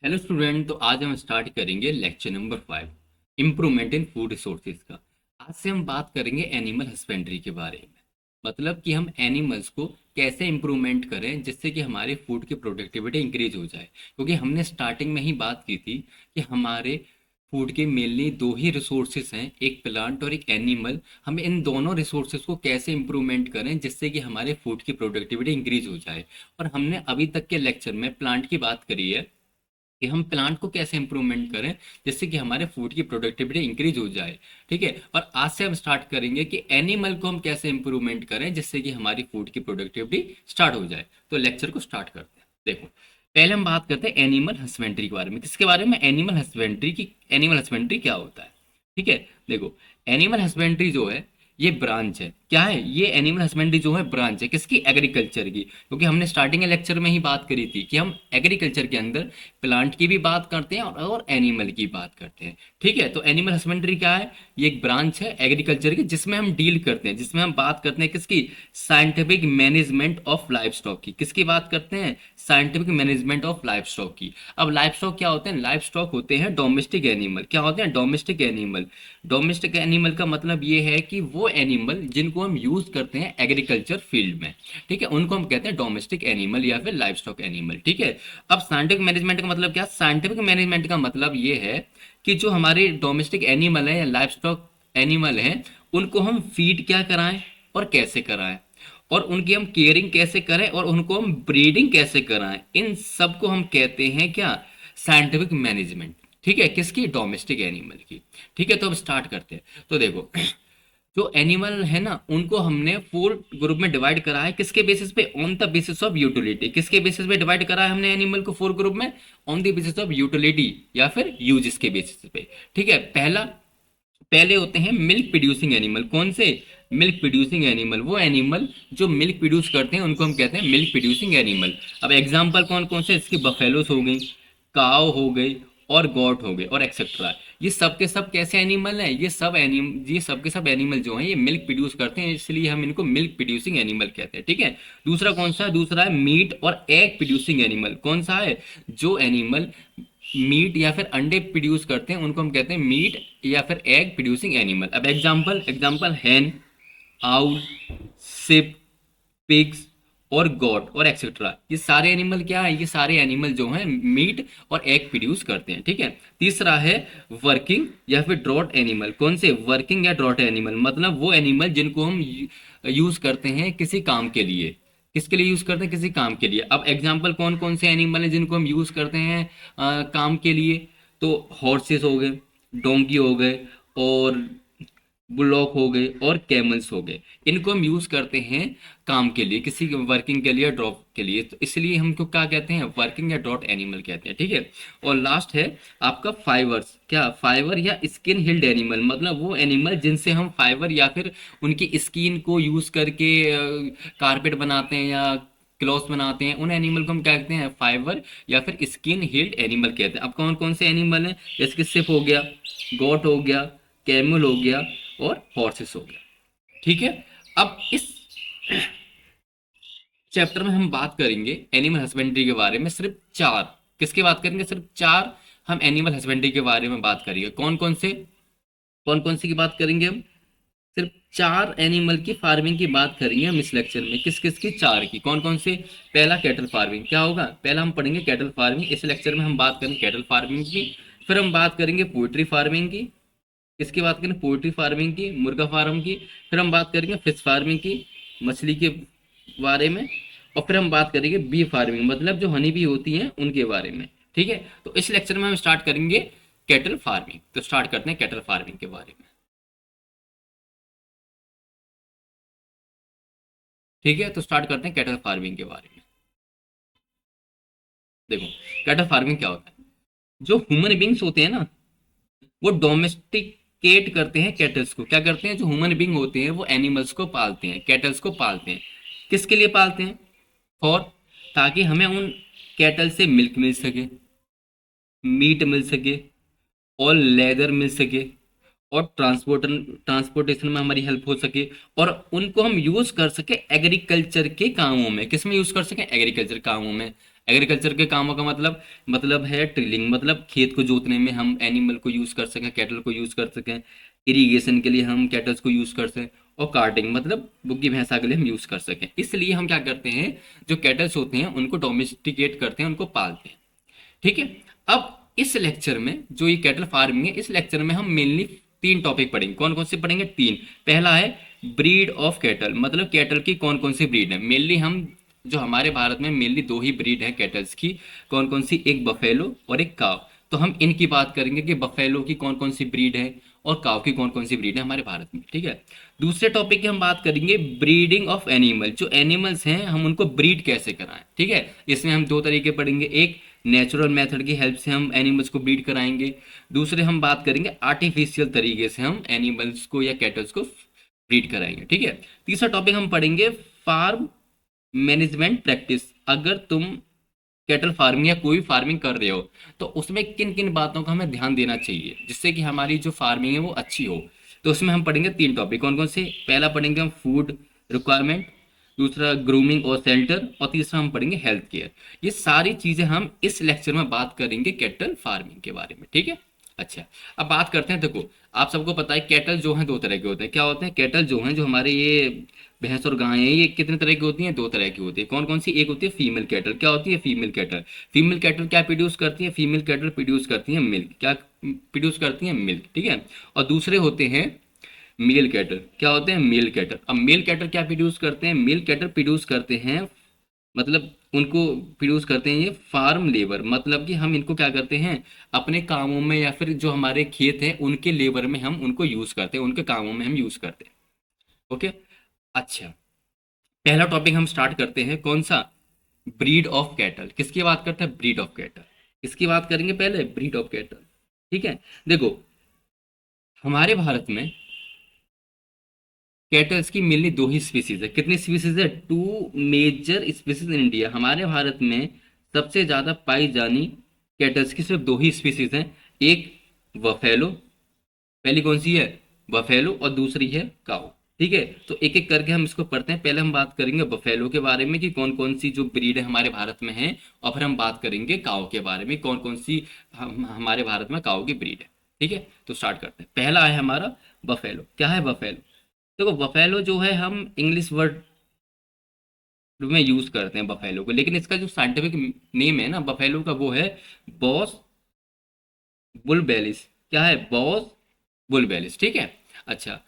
Hello student. तो आज हम स्टार्ट करेंगे lecture number 5, improvement in food resources का। आज से हम बात करेंगे एनिमल हस्बेंड्री के बारे में। मतलब कि हम एनिमल्स को कैसे इम्प्रूवमेंट करें जिससे कि हमारे फूड की प्रोडक्टिविटी इंक्रीज हो जाए, क्योंकि हमने स्टार्टिंग में ही बात की थी कि हमारे फूड के मेनली दो ही रिसोर्सेज हैं, एक प्लांट और एक एनिमल। हम इन दोनों रिसोर्सेज को कैसे इम्प्रूवमेंट करें जिससे कि हमारे फूड की प्रोडक्टिविटी इंक्रीज हो जाए। और हमने अभी तक के लेक्चर में प्लांट की बात करी है कि हम प्लांट को कैसे इंप्रूवमेंट करें जिससे कि हमारे फूड की प्रोडक्टिविटी इंक्रीज हो जाए। ठीक है। और आज से हम स्टार्ट करेंगे कि एनिमल को हम कैसे इंप्रूवमेंट करें जिससे कि हमारी फूड की प्रोडक्टिविटी स्टार्ट हो जाए। तो लेक्चर को स्टार्ट करते हैं। देखो, पहले हम बात करते हैं एनिमल हस्बेंड्री के बारे में। किसके बारे में? एनिमल हस्बेंड्री की। एनिमल हस्बेंड्री क्या होता है? ठीक है। देखो, एनिमल हस्बेंड्री जो है ये ब्रांच है। क्या है ये? एनिमल हस्बेंड्री जो है ब्रांच है किसकी? एग्रीकल्चर की। क्योंकि हमने स्टार्टिंग के लेक्चर में ही बात करी थी कि हम एग्रीकल्चर के अंदर प्लांट की भी बात करते हैं और एनिमल की बात करते हैं। ठीक है। तो एनिमल हस्बेंड्री क्या है? ये एक ब्रांच है एग्रीकल्चर की जिसमें हम डील करते हैं, जिसमें हम बात करते हैं किसकी? Scientific management of life stock की। किसकी बात करते हैं? Scientific management of life stock की। अब लाइफ स्टॉक क्या होते हैं? लाइफ स्टॉक होते हैं डोमेस्टिक एनिमल। क्या होते हैं? Domestic animal. डोमेस्टिक एनिमल का मतलब ये है कि वो एनिमल जिनको हम यूज करते हैं एग्रीकल्चर फील्ड में। ठीक है, उनको हम कहते हैं डोमेस्टिक एनिमल या फिर लाइफ स्टॉक एनिमल। ठीक है। अब साइंटिफिक मैनेजमेंट का मतलब क्या? साइंटिफिक मैनेजमेंट का मतलब ये है कि जो हमारे डोमेस्टिक एनिमल है या लाइफ स्टॉक एनिमल हैं उनको हम फीड क्या कराएं और कैसे कराएं, और उनकी हम केयरिंग कैसे करें और उनको हम ब्रीडिंग कैसे कराएं, इन सब को हम कहते हैं क्या? Scientific management. ठीक है, किसकी? डोमेस्टिक एनिमल की। ठीक है। तो अब स्टार्ट करते हैं। तो देखो, जो एनिमल है ना उनको हमने 4 ग्रुप में डिवाइड करा है। किसके बेसिस पे? On the basis of utility. किसके बेसिस पे डिवाइड करा है हमने एनिमल को 4 ग्रुप में? On the basis of utility या फिर यूजेस के बेसिस पे। ठीक है। पहले होते हैं मिल्क प्रोड्यूसिंग एनिमल। कौन से? Milk producing animal. वो एनिमल जो मिल्क प्रोड्यूस करते हैं उनको हम कहते हैं मिल्क प्रोड्यूसिंग एनिमल। अब एग्जांपल कौन कौन से? इसकी बफेलोस हो गई, काव हो गई, और गॉट हो गए, और एक्सेट्रा। ये सब के सब कैसे एनिमल हैं? ये सब के सब एनिमल जो हैं ये मिल्क प्रोड्यूस करते हैं, इसलिए हम इनको मिल्क प्रोड्यूसिंग एनिमल कहते हैं। ठीक है। दूसरा कौन सा? दूसरा है मीट और एग प्रोड्यूसिंग एनिमल। कौन सा है? जो एनिमल मीट या फिर अंडे प्रोड्यूस करते हैं उनको हम कहते हैं मीट या फिर एग प्रोड्यूसिंग एनिमल। अब एग्जांपल एग्जांपल हैन, आउल, सिप, पिग्स और गॉट और एक्सेट्रा। ये सारे एनिमल क्या है? ये सारे एनिमल जो हैं मीट और एग प्रोड्यूस करते हैं। ठीक है। तीसरा है वर्किंग या फिर ड्रॉट एनिमल। कौन से? वर्किंग या ड्रॉट एनिमल। मतलब वो एनिमल जिनको हम यूज करते हैं किसी काम के लिए। किसके लिए यूज करते हैं? किसी काम के लिए। अब एग्जांपल कौन कौन से एनिमल हैं जिनको हम यूज करते हैं काम के लिए? तो हॉर्सेस हो गए, डोंकी हो गए, और बुलॉक हो गए, और कैमल्स हो गए। इनको हम यूज करते हैं काम के लिए, किसी वर्किंग के लिए, ड्रॉप के लिए। तो इसलिए हमको क्या कहते हैं? वर्किंग या ड्रॉट एनिमल कहते हैं। ठीक है। और लास्ट है आपका फाइवर्स। क्या? फाइबर या स्किन हिल्ड एनिमल। मतलब वो एनिमल जिनसे हम फाइबर या फिर उनकी स्किन को यूज करके कारपेट बनाते हैं या क्लॉथ बनाते हैं, उन एनिमल को हम क्या कहते हैं? फाइबर या फिर स्किन हिल्ड एनिमल कहते हैं। अब कौन कौन से एनिमल हैं? जैसे कि सिप हो गया, गोट हो गया, कैमल हो गया, और हॉर्सेस हो गया। ठीक है। अब इस चैप्टर में हम बात करेंगे एनिमल हस्बेंड्री के बारे में सिर्फ 4। किसकी बात करेंगे? सिर्फ 4 हम एनिमल हस्बेंड्री के बारे में बात करेंगे। कौन कौन से? कौन कौन सी की बात करेंगे हम? सिर्फ 4 एनिमल की फार्मिंग की बात करेंगे हम इस लेक्चर में। किस किस की? 4 की। कौन कौन से? पहला कैटल फार्मिंग। क्या होगा? पहला हम पढ़ेंगे कैटल फार्मिंग। इस लेक्चर में हम बात करेंगे कैटल फार्मिंग की। फिर हम बात करेंगे पोल्ट्री फार्मिंग की। किसकी बात करें? पोल्ट्री फार्मिंग की, मुर्गा फार्म की। फिर हम बात करेंगे फिश फार्मिंग की, मछली के बारे में। और फिर हम बात करेंगे बी फार्मिंग, मतलब जो हनी बी होती हैं उनके बारे में। ठीक है। तो इस लेक्चर में हम स्टार्ट करेंगे कैटल फार्मिंग। तो स्टार्ट करते हैं कैटल फार्मिंग के बारे में। ठीक है। तो स्टार्ट करते हैं कैटल फार्मिंग के बारे में। देखो, कैटल फार्मिंग क्या होता है? जो ह्यूमन बींग्स होते हैं ना वो डोमेस्टिकेट करते हैं कैटल्स को। क्या करते हैं? जो ह्यूमन बींग होते हैं वो एनिमल्स को पालते हैं, कैटल्स को पालते हैं। किसके लिए पालते हैं? फॉर, ताकि हमें उन कैटल से मिल्क मिल सके, मीट मिल सके, और लेदर मिल सके, और ट्रांसपोर्टेशन में हमारी हेल्प हो सके, और उनको हम यूज कर सके एग्रीकल्चर के कामों में। किस में यूज कर सके? एग्रीकल्चर कामों में। एग्रीकल्चर के कामों का मतलब है टिलिंग, मतलब खेत को जोतने में हम एनिमल को यूज़ कर सकें, कैटल को यूज़ कर सकें। इरिगेशन के लिए हम कैटल्स को यूज़ कर सकें। और कार्टिंग मतलब बुग्गी भैंसा के लिए हम यूज़ कर सकें। इसलिए हम क्या करते हैं, जो कैटल्स होते हैं उनको डोमेस्टिकेट करते हैं, उनको पालते हैं। ठीक है। अब इस लेक्चर में जो ये कैटल फार्मिंग है, इस लेक्चर में हम मेनली 3 टॉपिक पढ़ेंगे। कौन कौन से पढ़ेंगे? 3। पहला है ब्रीड ऑफ कैटल, मतलब कैटल की कौन कौन सी ब्रीड है। मेनली हम जो हमारे भारत में मेनली 2 ही ब्रीड है कैटल्स की। कौन कौन सी? एक बफेलो और एक काव। तो हम इनकी बात करेंगे कि बफेलो की कौन कौन सी ब्रीड है और काव की कौन कौन सी ब्रीड है हमारे भारत में। ठीक है। दूसरे टॉपिक की हम बात करेंगे ब्रीडिंग ऑफ एनिमल, जो एनिमल्स हैं हम उनको ब्रीड कैसे कराएं। ठीक है। इसमें हम 2 तरीके पढ़ेंगे, एक नेचुरल मेथड की हेल्प से हम एनिमल्स को ब्रीड कराएंगे, दूसरे हम बात करेंगे आर्टिफिशियल तरीके से हम एनिमल्स को या कैटल्स को ब्रीड कराएंगे। ठीक है। तीसरा टॉपिक हम पढ़ेंगे फार्म मैनेजमेंट प्रैक्टिस। अगर तुम कैटल फार्मिंग या कोई फार्मिंग कर रहे हो तो उसमें किन किन बातों का हमें ध्यान देना चाहिए जिससे कि हमारी जो फार्मिंग है वो अच्छी हो। तो उसमें हम पढ़ेंगे 3 टॉपिक। कौन कौन से? पहला पढ़ेंगे हम फूड रिक्वायरमेंट, दूसरा ग्रूमिंग और शेल्टर, और तीसरा हम पढ़ेंगे हेल्थ केयर। ये सारी चीजें हम इस लेक्चर में बात करेंगे कैटल फार्मिंग के बारे में। ठीक है। अच्छा, अब बात करते हैं। देखो, आप सबको पता है कैटल जो हैं 2 तरह के होते हैं। क्या होते हैं? कैटल जो हैं, जो हमारे ये भैंस और गाय हैं, ये कितने तरह की होती हैं? 2 तरह की होती है। कौन कौन सी? एक होती है फीमेल कैटल। क्या होती है? Female cattle. फीमेल कैटल क्या प्रोड्यूस करती है? फीमेल कैटल प्रोड्यूस करती है मिल्क। क्या प्रोड्यूस करती है? मिल्क। ठीक है। और दूसरे होते हैं मेल कैटल। क्या होते हैं? Male cattle. अब मेल कैटल क्या प्रोड्यूस करते हैं? मेल कैटल प्रोड्यूस करते हैं, मतलब उनको प्रोड्यूस करते हैं ये फार्म लेबर, मतलब कि हम इनको क्या करते हैं, अपने कामों में या फिर जो हमारे खेत हैं उनके लेबर में हम उनको यूज करते हैं, उनके कामों में हम यूज करते हैं। ओके। अच्छा, पहला टॉपिक हम स्टार्ट करते हैं। कौन सा? Breed of cattle. किसकी बात करते हैं? Breed of cattle. किसकी बात करेंगे? पहले ब्रीड ऑफ कैटल। ठीक है। देखो, हमारे भारत में कैटल्स की मेनली 2 ही स्पीसीज है। कितनी स्पीसीज है? 2 मेजर स्पीसीज इन इंडिया। हमारे भारत में सबसे ज्यादा पाई जानी कैटल्स की सिर्फ 2 ही स्पीसीज हैं। एक बफेलो, पहली कौन सी है? बफेलो, और दूसरी है काऊ। ठीक है। तो एक एक करके हम इसको पढ़ते हैं। पहले हम बात करेंगे बफेलो के बारे में कि कौन कौन सी जो ब्रीड है हमारे भारत में है, और फिर हम बात करेंगे काऊ के बारे में, कौन कौन सी हमारे भारत में काऊ की ब्रीड है। ठीक है। तो स्टार्ट करते हैं। पहला है हमारा बफेलो। क्या है बफेलो? देखो, बफेलो जो है हम इंग्लिश वर्ड में यूज करते हैं बफेलो को, लेकिन इसका जो साइंटिफिक नेम है ना बफेलो का, वो है बॉस बुलबेलिस। क्या है? बॉस बुलबेलिस। ठीक है। अच्छा,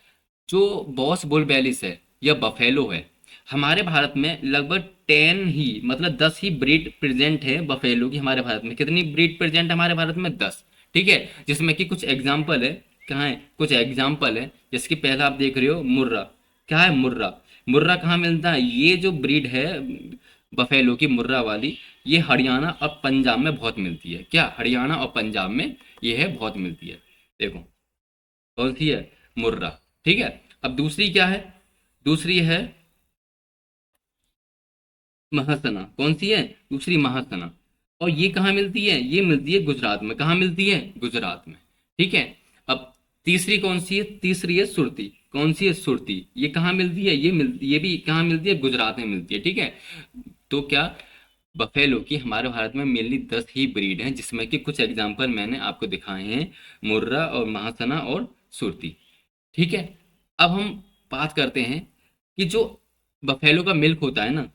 जो बॉस बुलबेलिस है या बफेलो है, हमारे भारत में लगभग 10 ही, मतलब 10 ही ब्रीड प्रेजेंट है बफेलो की हमारे भारत में। कितनी ब्रीड प्रेजेंट है हमारे भारत में? 10। ठीक है। जिसमें कि कुछ एग्जाम्पल है। कहाँ है? कुछ एग्जाम्पल है, जैसे कि पहला आप देख रहे हो मुर्रा। क्या है? मुर्रा। मुर्रा कहाँ मिलता है? ये जो ब्रीड है बफेलो की, मुर्रा वाली, ये हरियाणा और पंजाब में बहुत मिलती है। क्या? हरियाणा और पंजाब में ये है, बहुत मिलती है। देखो, कौन सी है? मुर्रा। ठीक है। अब दूसरी क्या है? दूसरी है महासना। कौन सी है? दूसरी महासना। और ये कहाँ मिलती है? ये मिलती है गुजरात में। कहाँ मिलती है? गुजरात में। ठीक है। अब तीसरी कौन सी है? तीसरी है सुरती। कौन सी है? सुरती। ये कहाँ मिलती है? ये भी कहाँ मिलती है? गुजरात में मिलती है। ठीक है। तो क्या, बफेलो की हमारे भारत में मेनली 10 ही ब्रीड हैं, जिसमें कि कुछ एग्जाम्पल मैंने आपको दिखाए हैं, मुर्रा और महासना और सुरती। ठीक है। अब हम बात करते हैं कि जो बफेलो का मिल्क होता है ना,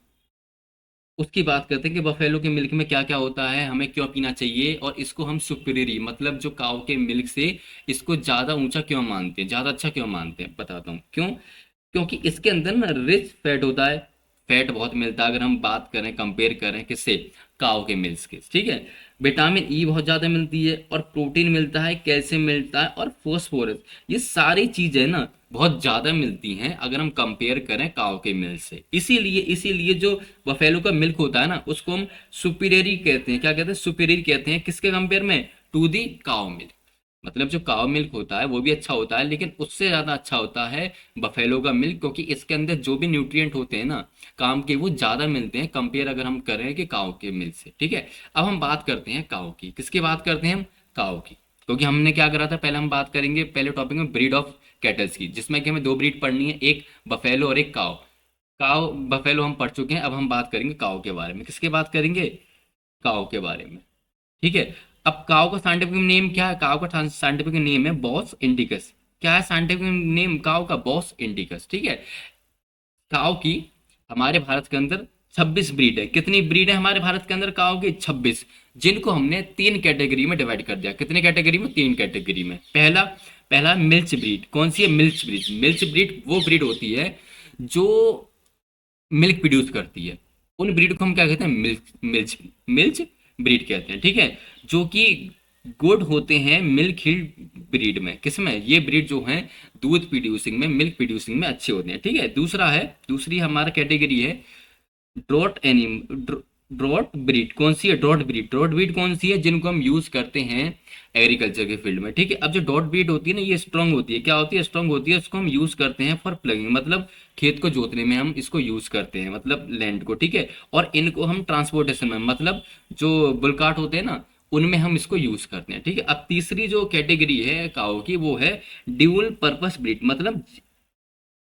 उसकी बात करते हैं कि बफेलो के मिल्क में क्या क्या होता है, हमें क्यों पीना चाहिए, और इसको हम सुपीरियरी, मतलब जो काऊ के मिल्क से इसको ज़्यादा ऊंचा क्यों मानते हैं, ज़्यादा अच्छा क्यों मानते हैं, बताता हूँ क्यों। क्योंकि इसके अंदर ना रिच फैट होता है। फैट बहुत मिलता है अगर हम बात करें, कंपेयर करें किससे? काऊ के मिल्क के। ठीक है। विटामिन ई बहुत ज़्यादा मिलती है, और प्रोटीन मिलता है, कैल्शियम मिलता है, और फोस्फोरस। ये सारी चीज़ें ना बहुत ज़्यादा मिलती हैं अगर हम कंपेयर करें काऊ के मिल्क से। इसीलिए इसीलिए जो बफेलो का मिल्क होता है ना, उसको हम सुपीरियरी कहते हैं। क्या कहते हैं? सुपीरियर कहते हैं। किसके कंपेयर में? To the cow milk. मतलब जो काव मिल्क होता है वो भी अच्छा होता है, लेकिन उससे ज़्यादा अच्छा होता है बफेलो का मिल्क, क्योंकि इसके अंदर जो भी न्यूट्रिएंट होते हैं ना काम के, वो ज़्यादा मिलते हैं कंपेयर अगर हम करें कि काव के मिल्क से। ठीक है। अब हम बात करते हैं काव की। किसकी बात करते हैं हम? काव की। क्योंकि हमने क्या करा था, पहले हम बात करेंगे पहले टॉपिक में ब्रीड ऑफ कैटल्स की, जिसमें कि हमें 2 ब्रीड पढ़नी है, एक बफेलो और एक काव। काव बफेलो हम पढ़ चुके हैं। अब हम बात करेंगे काव के बारे में। किसकी बात करेंगे? काऊ के बारे में। ठीक है, अब काऊ का साइंटिफिक नेम क्या है? काऊ का साइंटिफिक नेम है बॉस इंडिकस। क्या है साइंटिफिक नेम काऊ का? Bos indicus. ठीक है, काऊ की हमारे भारत के अंदर 26 ब्रीड है। कितनी ब्रीड है हमारे भारत के अंदर काऊ की? 26, जिनको हमने तीन कैटेगरी में डिवाइड कर दिया। कितने कैटेगरी में? तीन कैटेगरी में। पहला पहला मिल्च ब्रीड। कौन सी है? Milch breed. मिल्च ब्रीड वो ब्रीड होती है जो मिल्क प्रोड्यूस करती है। उन ब्रीड को हम क्या कहते हैं? मिल्क मिल्च मिल्च ब्रीड कहते हैं। ठीक है, जो कि गुड होते हैं मिल्क हिल ब्रीड में। किसमें? ये ब्रीड जो है दूध प्रोड्यूसिंग में, मिल्क प्रोड्यूसिंग में अच्छे होते हैं। ठीक है, दूसरी हमारा कैटेगरी है ड्रॉट एनिम ड्रॉट ब्रीड। कौन सी है? Drought breed. ड्रॉट ब्रीड कौन सी है? जिनको हम यूज करते हैं एग्रीकल्चर के फील्ड में। ठीक है, अब जो डॉट ब्रीड होती है ना, ये स्ट्रांग होती है। क्या होती है? स्ट्रांग होती है। इसको हम यूज करते हैं फॉर प्लगिंग, मतलब खेत को जोतने में हम इसको यूज करते हैं, मतलब लैंड को। ठीक है, और इनको हम ट्रांसपोर्टेशन में, मतलब जो बुलकाट होते हैं ना, उनमें हम इसको यूज करते हैं। ठीक है, अब तीसरी जो कैटेगरी है काऊ की, वो है ड्यूल पर्पस ब्रीड। मतलब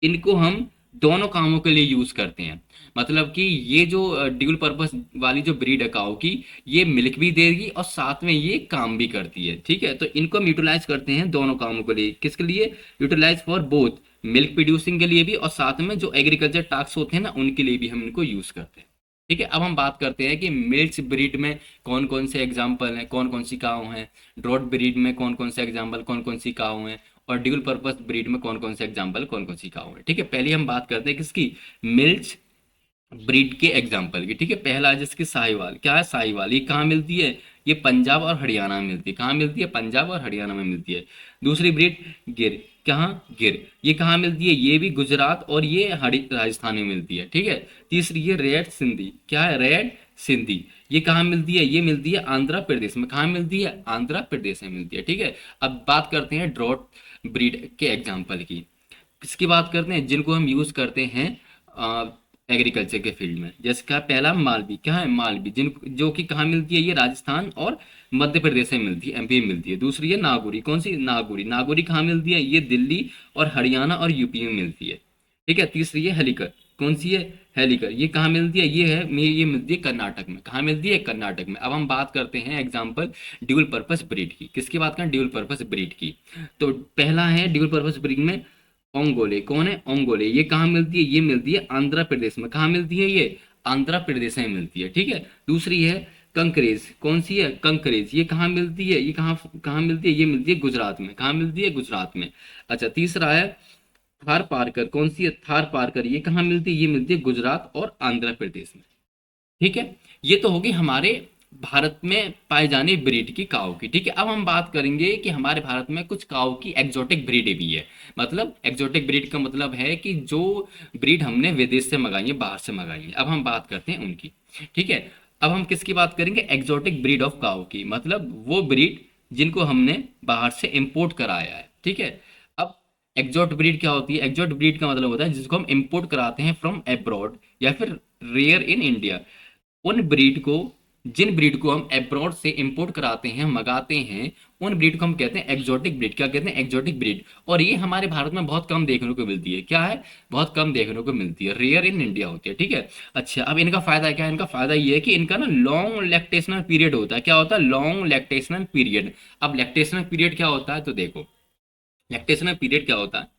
इनको हम दोनों कामों के लिए यूज करते हैं। मतलब कि ये जो ड्यूल पर्पस वाली जो ब्रीड है काऊ की, ये मिल्क भी देगी और साथ में ये काम भी करती है। ठीक है, तो इनको हम यूटिलाइज करते हैं दोनों कामों के लिए। किसके लिए utilize? For both, milk producing के लिए भी और साथ में जो एग्रीकल्चर टास्क होते हैं ना, उनके लिए भी हम इनको यूज करते हैं। ठीक है, अब हम बात करते हैं कि मिल्च ब्रीड में कौन कौन से एग्जाम्पल हैं, कौन कौन सी काऊ हैं। ड्रॉट ब्रीड में कौन कौन से एग्जाम्पल, कौन कौन सी काऊ हैं। और ड्यूल पर्पस ब्रीड में कौन कौन से एग्जाम्पल, कौन कौन सी काऊ है। ठीक है, पहले हम बात करते हैं किसकी? मिल्च ब्रीड के एग्जाम्पल की। ठीक है, पहला है जिसकी साहिवाल। क्या है? साहिवाल। ये कहाँ मिलती है? ये पंजाब और हरियाणा में मिलती है। कहाँ मिलती है? पंजाब और हरियाणा में मिलती है। दूसरी ब्रीड गिर। कहाँ? गिर। ये कहाँ मिलती है? ये भी गुजरात और ये राजस्थान में मिलती है। ठीक है, तीसरी है रेड सिंधी। क्या है? रेड सिंधी। ये कहाँ मिलती है? ये मिलती है आंध्र प्रदेश में। कहाँ मिलती है? आंध्र प्रदेश में मिलती है। ठीक है, अब बात करते हैं ड्रॉट ब्रीड के एग्जाम्पल की। किसकी बात करते हैं? जिनको हम यूज करते हैं एग्रीकल्चर के फील्ड में। जैसे का पहला मालवी। क्या है? मालवी, जिन जो कि कहाँ मिलती है? ये राजस्थान और मध्य प्रदेश में मिलती है, एमपी में मिलती है। दूसरी है नागौरी। कौन सी? नागौरी। नागौरी कहाँ मिलती है? ये दिल्ली और हरियाणा और यूपी में मिलती है। ठीक है, तीसरी है हेलिकर। कौन सी है? हेलिकर। ये कहाँ मिलती है? ये मिलती है कर्नाटक में। कहाँ मिलती है? कर्नाटक में। अब हम बात करते हैं एग्जाम्पल ड्यूल पर्पस ब्रीड की। किसकी बात करें? ड्यूल पर्पस ब्रीड की। तो पहला है ड्यूल पर्पस ब्रीड में ओंगोले। कौन है? ओंगोले। ये कहाँ मिलती है? ये मिलती है आंध्र प्रदेश में। कहाँ मिलती है? ये आंध्र प्रदेश में मिलती है। ठीक है, दूसरी है कंकरेज। कौन सी है? कंकरेज। ये कहाँ मिलती है? ये कहाँ कहाँ मिलती है? ये मिलती है गुजरात में। कहाँ मिलती है? गुजरात में। अच्छा, तीसरा है थार पारकर। कौन सी है? थार पारकर। ये कहाँ मिलती है? ये मिलती है गुजरात और आंध्र प्रदेश में। ठीक है, ये तो होगी हमारे भारत में पाए जाने ब्रीड की काऊ की। ठीक है, अब हम बात करेंगे कि हमारे भारत में कुछ काऊ की एग्जोटिक ब्रीड भी है। मतलब एग्जोटिक ब्रीड का मतलब है कि जो ब्रीड हमने विदेश से मंगाई है, बाहर से मंगाई है। अब हम बात करते हैं उनकी। ठीक है, अब हम किसकी बात करेंगे? एग्जोटिक ब्रीड ऑफ काऊ की, मतलब वो ब्रीड जिनको हमने बाहर से इंपोर्ट कराया है। ठीक है, अब एग्जॉट ब्रीड क्या होती है? एग्जॉट ब्रीड का मतलब होता है जिसको हम इंपोर्ट कराते हैं फ्रॉम अब्रॉड या फिर रेयर इन इंडिया। उन ब्रीड को जिन ब्रीड को हम अब्रॉड से इंपोर्ट कराते हैं, मंगाते हैं, उन ब्रीड को हम कहते हैं एग्जॉटिक ब्रीड। क्या कहते हैं? Exotic breed. और ये हमारे भारत में बहुत कम देखने को मिलती है। क्या है? बहुत कम देखने को मिलती है, रेयर इन इंडिया होती है। ठीक है, अच्छा, अब इनका फायदा क्या है? इनका फायदा ये है कि इनका ना लॉन्ग लैक्टेशनल पीरियड होता है। क्या होता है? Long lactational period. अब लैक्टेशनल पीरियड क्या होता है? तो देखो, लैक्टेशनल पीरियड क्या होता है?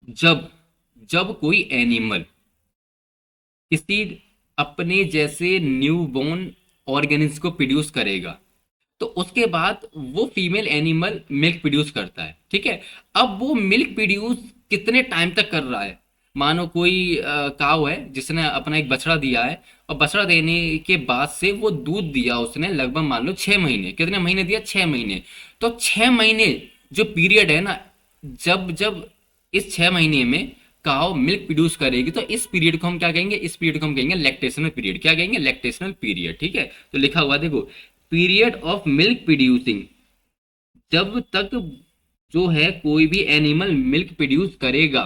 जब जब कोई एनिमल किसी अपने जैसे न्यूबॉर्न ऑर्गेनिज्म को प्रोड्यूस करेगा, तो उसके बाद वो फीमेल एनिमल मिल्क प्रोड्यूस करता है। ठीक है, अब वो मिल्क प्रोड्यूस कितने टाइम तक कर रहा है? मानो कोई काव है जिसने अपना एक बछड़ा दिया है, और बछड़ा देने के बाद से वो दूध दिया उसने लगभग मान लो 6 महीने। कितने महीने दिया? 6 महीने। तो 6 महीने जो पीरियड है ना, जब जब इस 6 महीने में काव मिल्क प्रोड्यूस करेगी, तो इस पीरियड को हम क्या कहेंगे? इस पीरियड को हम कहेंगे लैक्टेशनल पीरियड। क्या कहेंगे? Lactational period. ठीक है, तो लिखा हुआ देखो, पीरियड ऑफ मिल्क प्रोड्यूसिंग। जब तक जो है कोई भी एनिमल मिल्क प्रोड्यूस करेगा,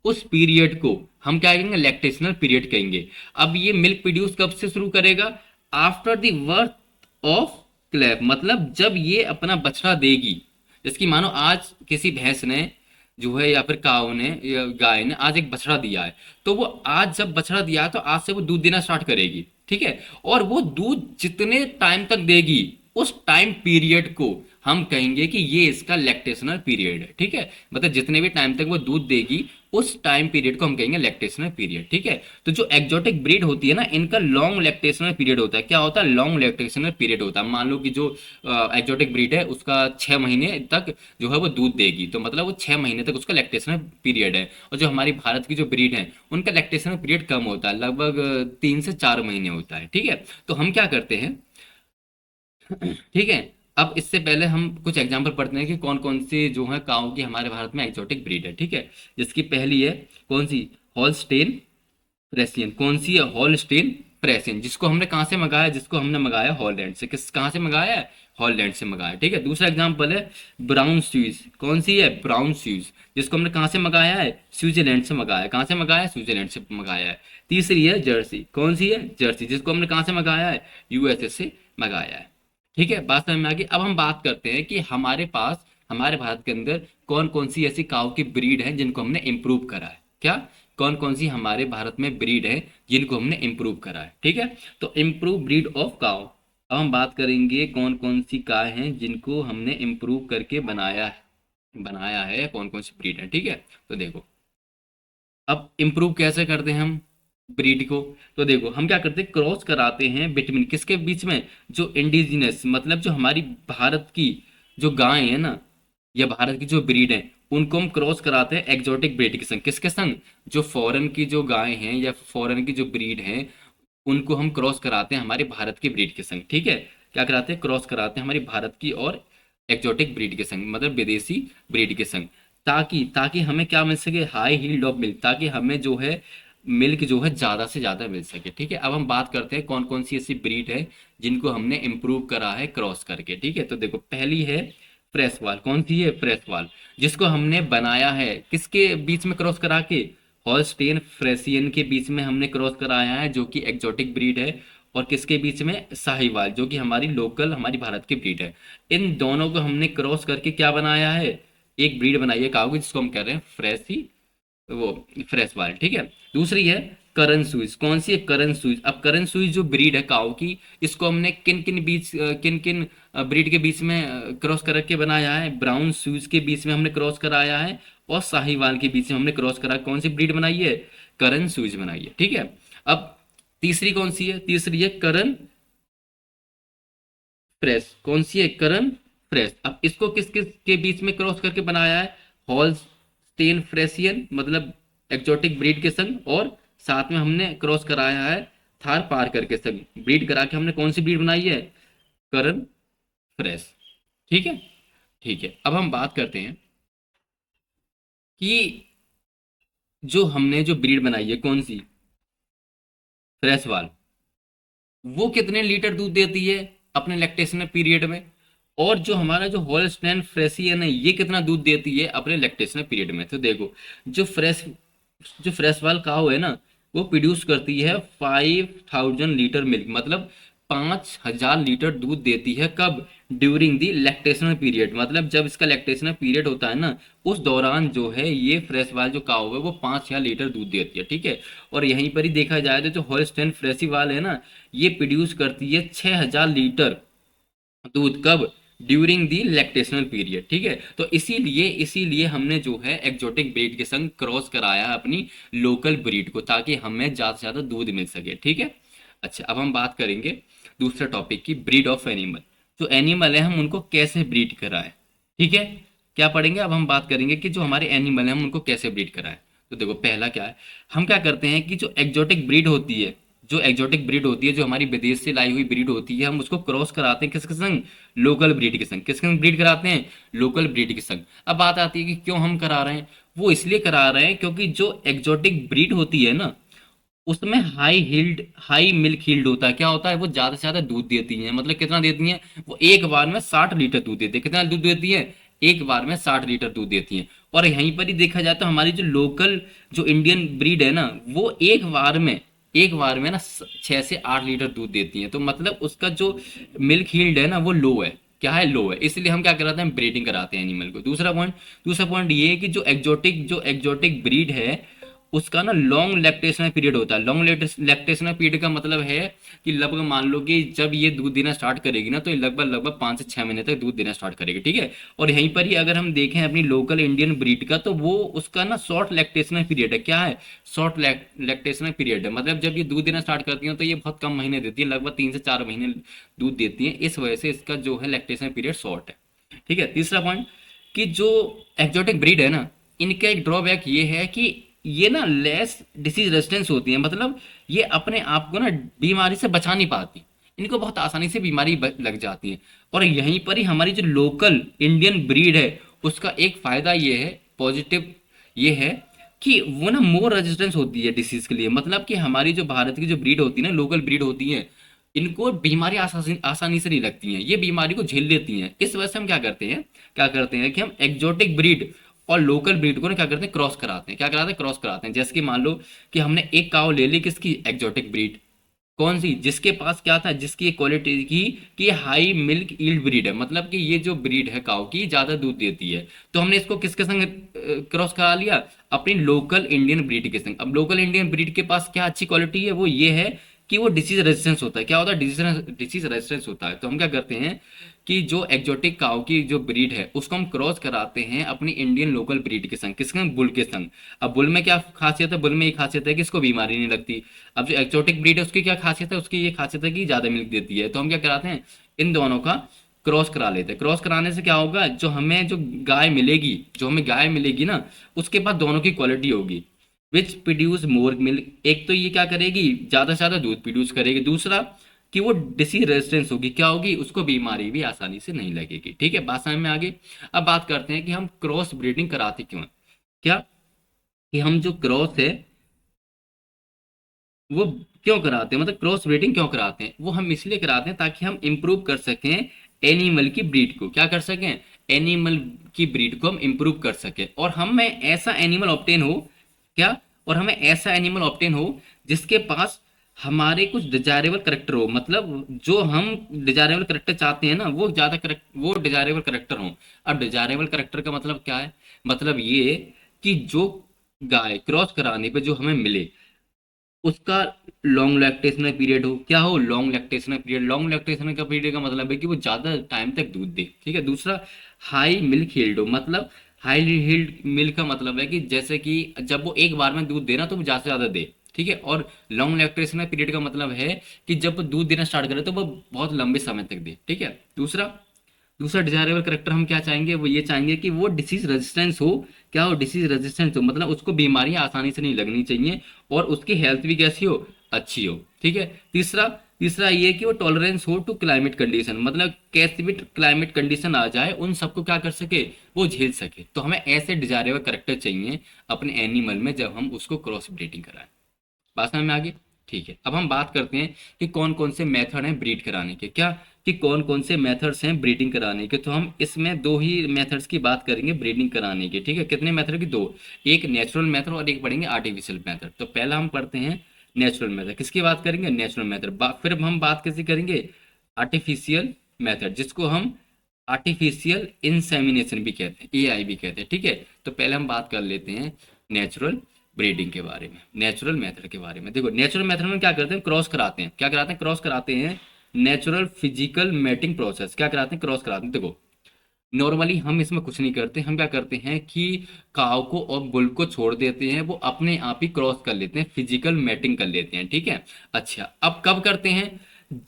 उस पीरियड को हम क्या कहेंगे? लैक्टेशनल पीरियड कहेंगे। अब ये मिल्क प्रोड्यूस कब से शुरू करेगा? आफ्टर द बर्थ ऑफ क्लैब, मतलब जब ये अपना बछड़ा देगी। जैसे कि मानो आज किसी भैंस ने जो है या फिर काऊ ने या गाय ने आज एक बछड़ा दिया है, तो वो आज जब बछड़ा दिया है तो आज से वो दूध देना स्टार्ट करेगी, ठीक है। और वो दूध जितने टाइम तक देगी उस टाइम पीरियड को हम कहेंगे कि ये इसका लैक्टेशनल पीरियड है, ठीक है। मतलब जितने भी टाइम तक वो दूध देगी उस टाइम पीरियड को हम कहेंगे लैक्टेशनल पीरियड, ठीक है। तो जो एक्जोटिक ब्रीड होती है ना, इनका लॉन्ग लैक्टेशनल पीरियड होता है। क्या होता है? लॉन्ग लैक्टेशनल पीरियड होता है। मान लो कि जो एक्जोटिक ब्रीड है उसका 6 महीने तक जो है वो दूध देगी, तो मतलब वो 6 महीने तक उसका लैक्टेशनल पीरियड है। और जो हमारी भारत की जो ब्रीड है उनका लैक्टेशनल पीरियड कम होता है, लगभग 3 से 4 महीने होता है, ठीक है। तो हम क्या करते हैं, ठीक है। अब इससे पहले हम कुछ एग्जांपल पढ़ते हैं कि कौन कौन सी जो है काऊ की हमारे भारत में एक्सोटिक ब्रीड है, ठीक है। जिसकी पहली है कौन सी? हॉलस्टेन फ्रेसियन। कौन सी है? हॉलस्टेन फ्रेसियन, जिसको हमने कहाँ से मंगाया? जिसको हमने मंगाया हॉलैंड से। किस कहाँ से मंगाया है? हॉलैंड से मंगाया, ठीक है। दूसरा एग्जांपल है ब्राउन स्वीज। कौन सी है? ब्राउन स्वीज, जिसको हमने कहाँ से मंगाया है? स्विट्जरलैंड से मंगाया। कहाँ से मंगाया है? स्विट्जरलैंड से मंगाया है। तीसरी है जर्सी। कौन सी है? जर्सी, जिसको हमने कहाँ से मंगाया है? यूएसए से मंगाया है, ठीक है। बात समझ में आ गई। अब हम बात करते हैं कि हमारे पास हमारे भारत के अंदर कौन कौन सी ऐसी काऊ की ब्रीड है जिनको हमने इम्प्रूव करा है। क्या? कौन कौन सी हमारे भारत में ब्रीड है जिनको हमने इम्प्रूव करा है, ठीक है। तो इम्प्रूव ब्रीड ऑफ काऊ। अब हम बात करेंगे कौन कौन सी गाय हैं जिनको हमने इम्प्रूव करके बनाया है, कौन कौन सी ब्रीड है, ठीक है। तो देखो, अब इम्प्रूव कैसे करते हैं हम ब्रीड को? तो देखो, हम क्या करते हैं, क्रॉस कराते हैं बिटवीन किसके बीच में? जो इंडिजिनस, मतलब जो हमारी भारत की जो गाय है ना, या भारत की जो ब्रीड है, उनको हम क्रॉस कराते हैं एक्जोटिक ब्रीड के संग। किसके संग? जो फॉरेन की जो गाय हैं या फॉरेन की जो ब्रीड है, उनको हम क्रॉस कराते हैं हमारे भारत की ब्रीड के संग, ठीक है। क्या कराते हैं? क्रॉस कराते हैं हमारी भारत की और एक्जोटिक ब्रीड के संग, मतलब विदेशी ब्रीड के संग। ताकि ताकि हमें क्या मिल सके? हाई हील्ड ऑफ मिल्क, ताकि हमें जो है मिल्क जो है ज़्यादा से ज़्यादा मिल सके, ठीक है। अब हम बात करते हैं कौन कौन सी ऐसी ब्रीड है जिनको हमने इम्प्रूव करा है क्रॉस करके, ठीक है। तो देखो, पहली है प्रेसवाल। कौन सी है? प्रेसवाल, जिसको हमने बनाया है किसके बीच में क्रॉस करा के? हॉलस्टेन फ्रेसियन के बीच में हमने क्रॉस कराया है, जो कि एक्जोटिक ब्रीड है। और किसके बीच में? साहिवाल, जो कि हमारी लोकल हमारी भारत की ब्रीड है। इन दोनों को हमने क्रॉस करके क्या बनाया है? एक ब्रीड बनाई है काऊ की, जिसको हम कह रहे हैं फ्रेसी, वो फ्रेश वाल, ठीक है। दूसरी है करन सुइज। कौन सी है? करन सुइज। अब करन सुइज जो ब्रीड है काऊ की, इसको हमने किन किन ब्रीड के बीच में क्रॉस करके बनाया है? ब्राउन सुइज के बीच में हमने क्रॉस कराया है, और साहिवाल के बीच में हमने क्रॉस करा। कौन सी ब्रीड बनाई है? करन सुइज बनाई है, ठीक है। अब तीसरी कौन सी है? तीसरी है करन फ्रेश। कौन सी है? करन फ्रेश। अब इसको किस किस के बीच में क्रॉस करके बनाया है? हॉलस्टेन फ्रेसियन, मतलब एक्जोटिक ब्रीड के संग, और साथ में हमने क्रॉस कराया है थार पारकर के संग। ब्रीड करा के हमने कौन सी ब्रीड बनाई है? करन फ्रेश, ठीक है। ठीक है, अब हम बात करते हैं कि जो हमने जो ब्रीड बनाई है कौन सी? फ्रेश वाल, वो कितने लीटर दूध देती है अपने लैक्टेशन पीरियड में? और जो हमारा जो होल्स्टेन फ्रेसियन है, ये कितना दूध देती है अपने लैक्टेशन पीरियड में? तो देखो, जो फ्रेश वाल काऊ है ना, वो प्रोड्यूस करती है 5000 लीटर मिल्क, मतलब 5000 लीटर दूध देती है। कब? ड्यूरिंग दी लैक्टेशनल पीरियड, मतलब जब इसका लैक्टेशनल पीरियड होता है ना, उस दौरान जो है ये फ्रेश वाल जो काऊ है वो 5000 लीटर दूध देती है, ठीक है। और यहीं पर ही देखा जाए तो जो होल्स्टेन फ्रेसी वाल है ना, ये प्रोड्यूस करती है 6000 लीटर दूध। कब? ड्यूरिंग दी लैक्टेशनल पीरियड, ठीक है। तो इसीलिए हमने जो है एक्जोटिक ब्रीड के संग क्रॉस कराया है अपनी लोकल ब्रीड को, ताकि हमें ज़्यादा से ज़्यादा दूध मिल सके, ठीक है। अच्छा, अब हम बात करेंगे दूसरा टॉपिक की, ब्रीड ऑफ एनिमल। जो एनिमल है हम उनको कैसे ब्रीड कराएं, ठीक है। क्या पढ़ेंगे? अब हम बात करेंगे कि जो हमारे एनिमल हैं हम उनको कैसे ब्रीड कराएं। तो देखो, पहला क्या है, हम क्या करते हैं कि जो एक्जोटिक ब्रीड होती है, जो एक्जोटिक ब्रीड होती है, जो हमारी विदेश से लाई हुई ब्रीड होती है, हम उसको क्रॉस कराते हैं किसके संग? लोकल ब्रीड के संग। किसके संग ब्रीड कराते हैं? लोकल ब्रीड के संग। अब बात आती है कि क्यों हम करा रहे हैं? वो इसलिए करा रहे हैं क्योंकि जो एक्जोटिक ब्रीड होती है ना, उसमें हाई मिल्क हील्ड होता है। क्या होता है? वो ज्यादा से ज्यादा दूध देती है। मतलब कितना देती हैं? वो एक बार में 60 लीटर दूध देती है। कितना दूध देती है? एक बार में 60 लीटर दूध देती है। और यहीं पर ही देखा जाए तो हमारी जो लोकल जो इंडियन ब्रीड है ना, वो एक बार में ना 6 से 8 लीटर दूध देती है। तो मतलब उसका जो मिल्क हील्ड है ना, वो लो है। क्या है, लो है, इसलिए हम क्या कराते हैं, ब्रीडिंग कराते हैं एनिमल को। दूसरा पॉइंट ये है कि जो एग्जोटिक ब्रीड है उसका ना लॉन्ग लैक्टेशनल पीरियड होता है। लॉन्ग लैक्टेशनल पीरियड का मतलब है कि लगभग मान लो कि जब ये दूध देना स्टार्ट करेगी ना, तो ये लगभग लगभग 5 से 6 महीने तक दूध देना स्टार्ट करेगी, ठीक है। और यहीं पर ही अगर हम देखें अपनी लोकल इंडियन ब्रीड का, तो वो उसका ना शॉर्ट लैक्टेशनल पीरियड है। क्या है, शॉर्ट लैक्टेशनल पीरियड है, मतलब जब ये दूध देना स्टार्ट करती हैं तो ये बहुत कम महीने देती है, लगभग 3 से 4 महीने दूध देती हैं, इस वजह से इसका जो है लैक्टेशनल पीरियड शॉर्ट है, ठीक है। तीसरा पॉइंट कि जो एक्जोटिक ब्रीड है ना, इनका एक ड्रॉबैक ये है कि ये ना लेस डिसीज रेजिस्टेंस होती है, मतलब ये अपने आप को ना बीमारी से बचा नहीं पाती, इनको बहुत आसानी से बीमारी लग जाती है। और यहीं पर ही हमारी जो लोकल इंडियन ब्रीड है उसका एक फायदा ये है, पॉजिटिव ये है कि वो ना मोर रेजिस्टेंस होती है डिसीज के लिए, मतलब कि हमारी जो भारत की जो ब्रीड होती है ना, लोकल ब्रीड होती है, इनको बीमारी आसानी से नहीं लगती हैं, ये बीमारी को झेल लेती हैं। इस वजह से हम क्या करते हैं कि हम एक्जोटिक ब्रीड और लोकल ब्रीड को ना क्या करते हैं, क्रॉस कराते हैं। क्या कराते हैं, क्रॉस कराते हैं। जैसे कि मान लो कि हमने एक काव ले ली, किसकी, एक्जोटिक ब्रीड, कौन सी, जिसके पास क्या था, जिसकी क्वालिटी की कि हाई मिल्क ईल्ड ब्रीड है, मतलब कि ये जो ब्रीड है काव की ज्यादा दूध देती है, तो हमने इसको किसके संग क्रॉस करा लिया, अपनी लोकल इंडियन ब्रीड के संग। अब लोकल इंडियन ब्रीड के पास क्या अच्छी क्वालिटी है, वो ये है कि वो डिसीज रेजिस्टेंस होता है। क्या होता है, डिसीज रेजिस्टेंस होता है। तो हम क्या करते हैं कि जो एक्जोटिक काव की जो ब्रीड है उसको हम क्रॉस कराते हैं अपनी इंडियन लोकल ब्रीड के संग, किसके संग, बुल के संग। अब बुल में क्या खासियत है, बुल में ये खासियत है कि इसको बीमारी नहीं लगती। अब जो एक्जोटिक ब्रीड है उसकी क्या खासियत है, उसकी ये खासियत है कि ज्यादा मिल्क देती है। तो हम क्या कराते हैं, इन दोनों का क्रॉस करा लेते हैं। क्रॉस कराने से क्या होगा, जो हमें गाय मिलेगी ना, उसके पास दोनों की क्वालिटी होगी, विच प्रोड्यूस मोर मिल्क। एक तो ये क्या करेगी, ज्यादा से ज्यादा दूध प्रोड्यूस करेगी, दूसरा कि वो डिसीज रेजिस्टेंस होगी, क्या होगी, उसको बीमारी भी आसानी से नहीं लगेगी, ठीक है। बात समझ में आ गई। अब बात करते हैं कि हम क्रॉस ब्रीडिंग कराते क्यों हैं। क्या, कि हम जो क्रॉस है वो क्यों कराते हैं, मतलब क्रॉस ब्रीडिंग क्यों कराते हैं, वो हम इसलिए कराते हैं ताकि हम इम्प्रूव कर सकें एनिमल की ब्रीड को। क्या कर सकें, एनिमल की ब्रीड को हम इम्प्रूव कर सकें, और हमें ऐसा एनिमल ऑब्टेन हो, क्या, और हमें ऐसा एनिमल ऑब्टेन हो जिसके पास हमारे कुछ डिजायरेबल करेक्टर हो, मतलब जो हम डिजायरेबल करेक्टर चाहते हैं ना, वो ज्यादा करेक्ट, वो डिजायरेबल करेक्टर हो। अब डिजायरेबल करेक्टर का मतलब क्या है, मतलब ये कि जो गाय क्रॉस कराने पे जो हमें मिले उसका लॉन्ग लैक्टेशनल पीरियड हो, क्या हो, long lactational period. Long lactational का पीरियड का मतलब है कि वो ज्यादा टाइम तक दूध दे, ठीक है। दूसरा, हाई मिल्क हील्ड हो, मतलब हाई हील्ड मिल्क का मतलब है कि जैसे कि जब वो एक बार में दूध देना तो वो ज्यादा से ज्यादा दे, ठीक है। और लॉन्ग लैक्टेशनल पीरियड का मतलब है कि जब वो दूध देना स्टार्ट करे तो वो बहुत लंबे समय तक दे, ठीक है। दूसरा दूसरा डिजायरेबल करेक्टर हम क्या चाहेंगे, वो ये चाहेंगे कि वो डिसीज रेजिस्टेंस हो, क्या हो, डिसीज रेजिस्टेंस हो, मतलब उसको बीमारियां आसानी से नहीं लगनी चाहिए, और उसकी हेल्थ भी कैसी हो, अच्छी हो, ठीक है। तीसरा तीसरा ये कि वो टॉलरेंस हो टू क्लाइमेट कंडीशन, मतलब कैसी भी क्लाइमेट कंडीशन आ जाए उन सबको क्या कर सके, वो झेल सके। तो हमें ऐसे डिजायरेबल करेक्टर चाहिए अपने एनिमल में जब हम उसको क्रॉस ब्रीडिंग कराएं। बात समझ में आ गई, ठीक है। अब हम बात करते हैं कि कौन कौन से मेथड हैं ब्रीड कराने के, क्या, कि कौन कौन से मेथड्स हैं ब्रीडिंग कराने के। तो हम इसमें दो ही मेथड्स की बात करेंगे ब्रीडिंग कराने के, ठीक है। कितने मेथड की, दो, एक नेचुरल मेथड और एक पढ़ेंगे आर्टिफिशियल मेथड। तो पहला हम पढ़ते हैं नेचुरल मेथड, किसकी बात करेंगे, नेचुरल मेथड। फिर हम बात किसकी करेंगे, आर्टिफिशियल मेथड, जिसको हम आर्टिफिशियल इंसेमिनेशन भी कहते हैं, एआई भी कहते हैं, ठीक है। तो पहले हम बात कर लेते हैं नेचुरल ब्रीडिंग के बारे में, नेचुरल मेथड के बारे में। देखो नेचुरल मेथड में क्या करते हैं, क्रॉस कराते हैं। क्या कराते हैं, क्रॉस कराते हैं नेचुरल फिजिकल मैटिंग प्रोसेस। क्या कराते हैं, क्रॉस कराते हैं। देखो नॉर्मली हम इसमें कुछ नहीं करते, हम क्या करते हैं कि काव को और बुल को छोड़ देते हैं, वो अपने आप ही क्रॉस कर लेते हैं, फिजिकल मैटिंग कर लेते हैं, ठीक है। अच्छा, अब कब करते हैं,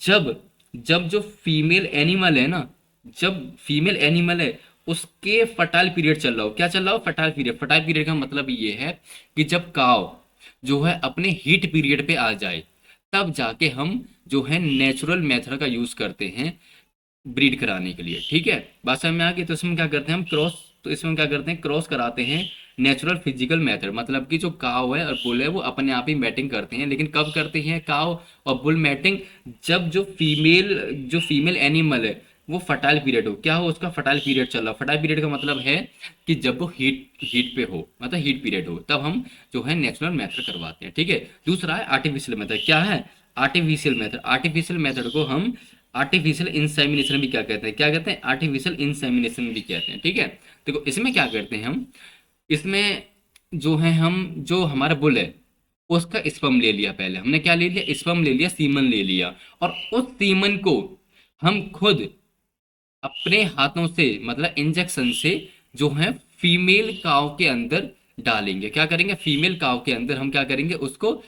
जब जब जो फीमेल एनिमल है ना, जब फीमेल एनिमल है उसके फर्टाइल पीरियड चल रहा हो। क्या चल रहा हो, फर्टाइल पीरियड। फर्टाइल पीरियड का मतलब ये है कि जब काव जो है अपने हीट पीरियड पे आ जाए, तब जाके हम जो है नेचुरल मेथड का यूज करते हैं ब्रीड कराने के लिए, ठीक है। बात समझ में आ गई। तो इसमें क्या करते हैं हम क्रॉस, तो इसमें क्या करते हैं, क्रॉस कराते हैं नेचुरल फिजिकल मेथड, मतलब कि जो काव है और बुल है वो अपने आप ही मैटिंग करते हैं। लेकिन कब करते हैं काव और बुल मैटिंग, जब जो फीमेल एनिमल है वो फर्टाइल पीरियड हो, क्या हो, उसका फर्टाइल पीरियड चल रहा हो। फर्टाइल पीरियड का मतलब है कि जब वो हीट हीट पे हो, मतलब हीट पीरियड हो, तब हम जो है नेचुरल मेथड करवाते हैं, ठीक है। दूसरा है आर्टिफिशियल मेथड। क्या है, आर्टिफिशियल मेथड। आर्टिफिशियल मेथड को हम आर्टिफिशियल इंसेमिनेशन भी क्या कहते हैं, क्या कहते हैं, आर्टिफिशियल इंसेमिनेशन भी कहते हैं। ठीक है, देखो इसमें क्या करते हैं हम, इसमें जो है हम, जो हमारा बुल है उसका स्पर्म ले लिया, पहले हमने क्या ले लिया, स्पर्म ले लिया, सीमन ले लिया, और उस सीमन को हम खुद अपने हाथों से मतलब इंजेक्शन से जो है फीमेल काव के अंदर डालेंगे। क्या करेंगे, फीमेल काव के अंदर हम क्या करेंगे, उसको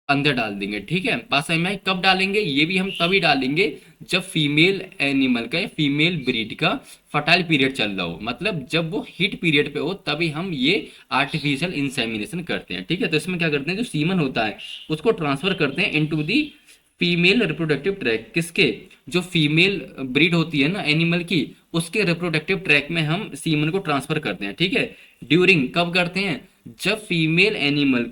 अंदर डाल देंगे। ठीक है, बात समझ में आई? कब डालेंगे, ये भी हम तभी डालेंगे जब फीमेल एनिमल का या फीमेल ब्रीड का फर्टाइल पीरियड चल रहा हो, मतलब जब वो हीट पीरियड पे हो, तभी हम ये आर्टिफिशियल इंसेमिनेशन करते हैं। ठीक है, तो इसमें क्या करते हैं, जो सीमन होता है उसको ट्रांसफर करते हैं into the female reproductive tract, किसके, जो फीमेल ब्रीड होती है ना एनिमल की, उसके रिप्रोडक्टिव ट्रैक में हम सीमन को ट्रांसफर करते हैं। ठीक है, ड्यूरिंग, कब करते हैं, जब फीमेल एनिमल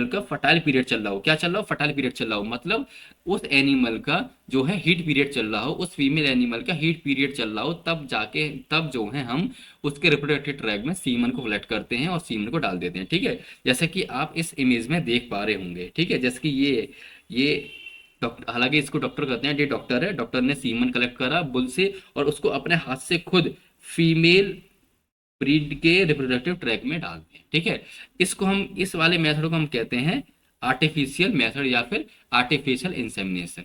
का फर्टाइल पीरियड चल रहा हो। क्या चल रहा हो, फर्टाइल पीरियड चल रहा हो, मतलब उस एनिमल का जो है हीट पीरियड चल रहा हो, उस फीमेल एनिमल का हीट पीरियड चल रहा हो, तब जाके, तब जो है हम उसके रिप्रोडक्टिव ट्रैक में सीमन को कलेक्ट करते हैं और सीमन को डाल देते हैं। ठीक है, जैसे कि आप इस इमेज में देख पा रहे होंगे। ठीक है, जैसे कि ये डॉक्टर, हालांकि इसको डॉक्टर कहते हैं, ये डॉक्टर है, डॉक्टर ने सीमन कलेक्ट करा बुल से और उसको अपने हाथ से खुद फीमेल ब्रीड के रिप्रोडक्टिव ट्रैक में डालते हैं। ठीक है, इसको हम, इस वाले मेथड को हम कहते हैं आर्टिफिशियल मेथड या फिर आर्टिफिशियल इंसेमिनेशन।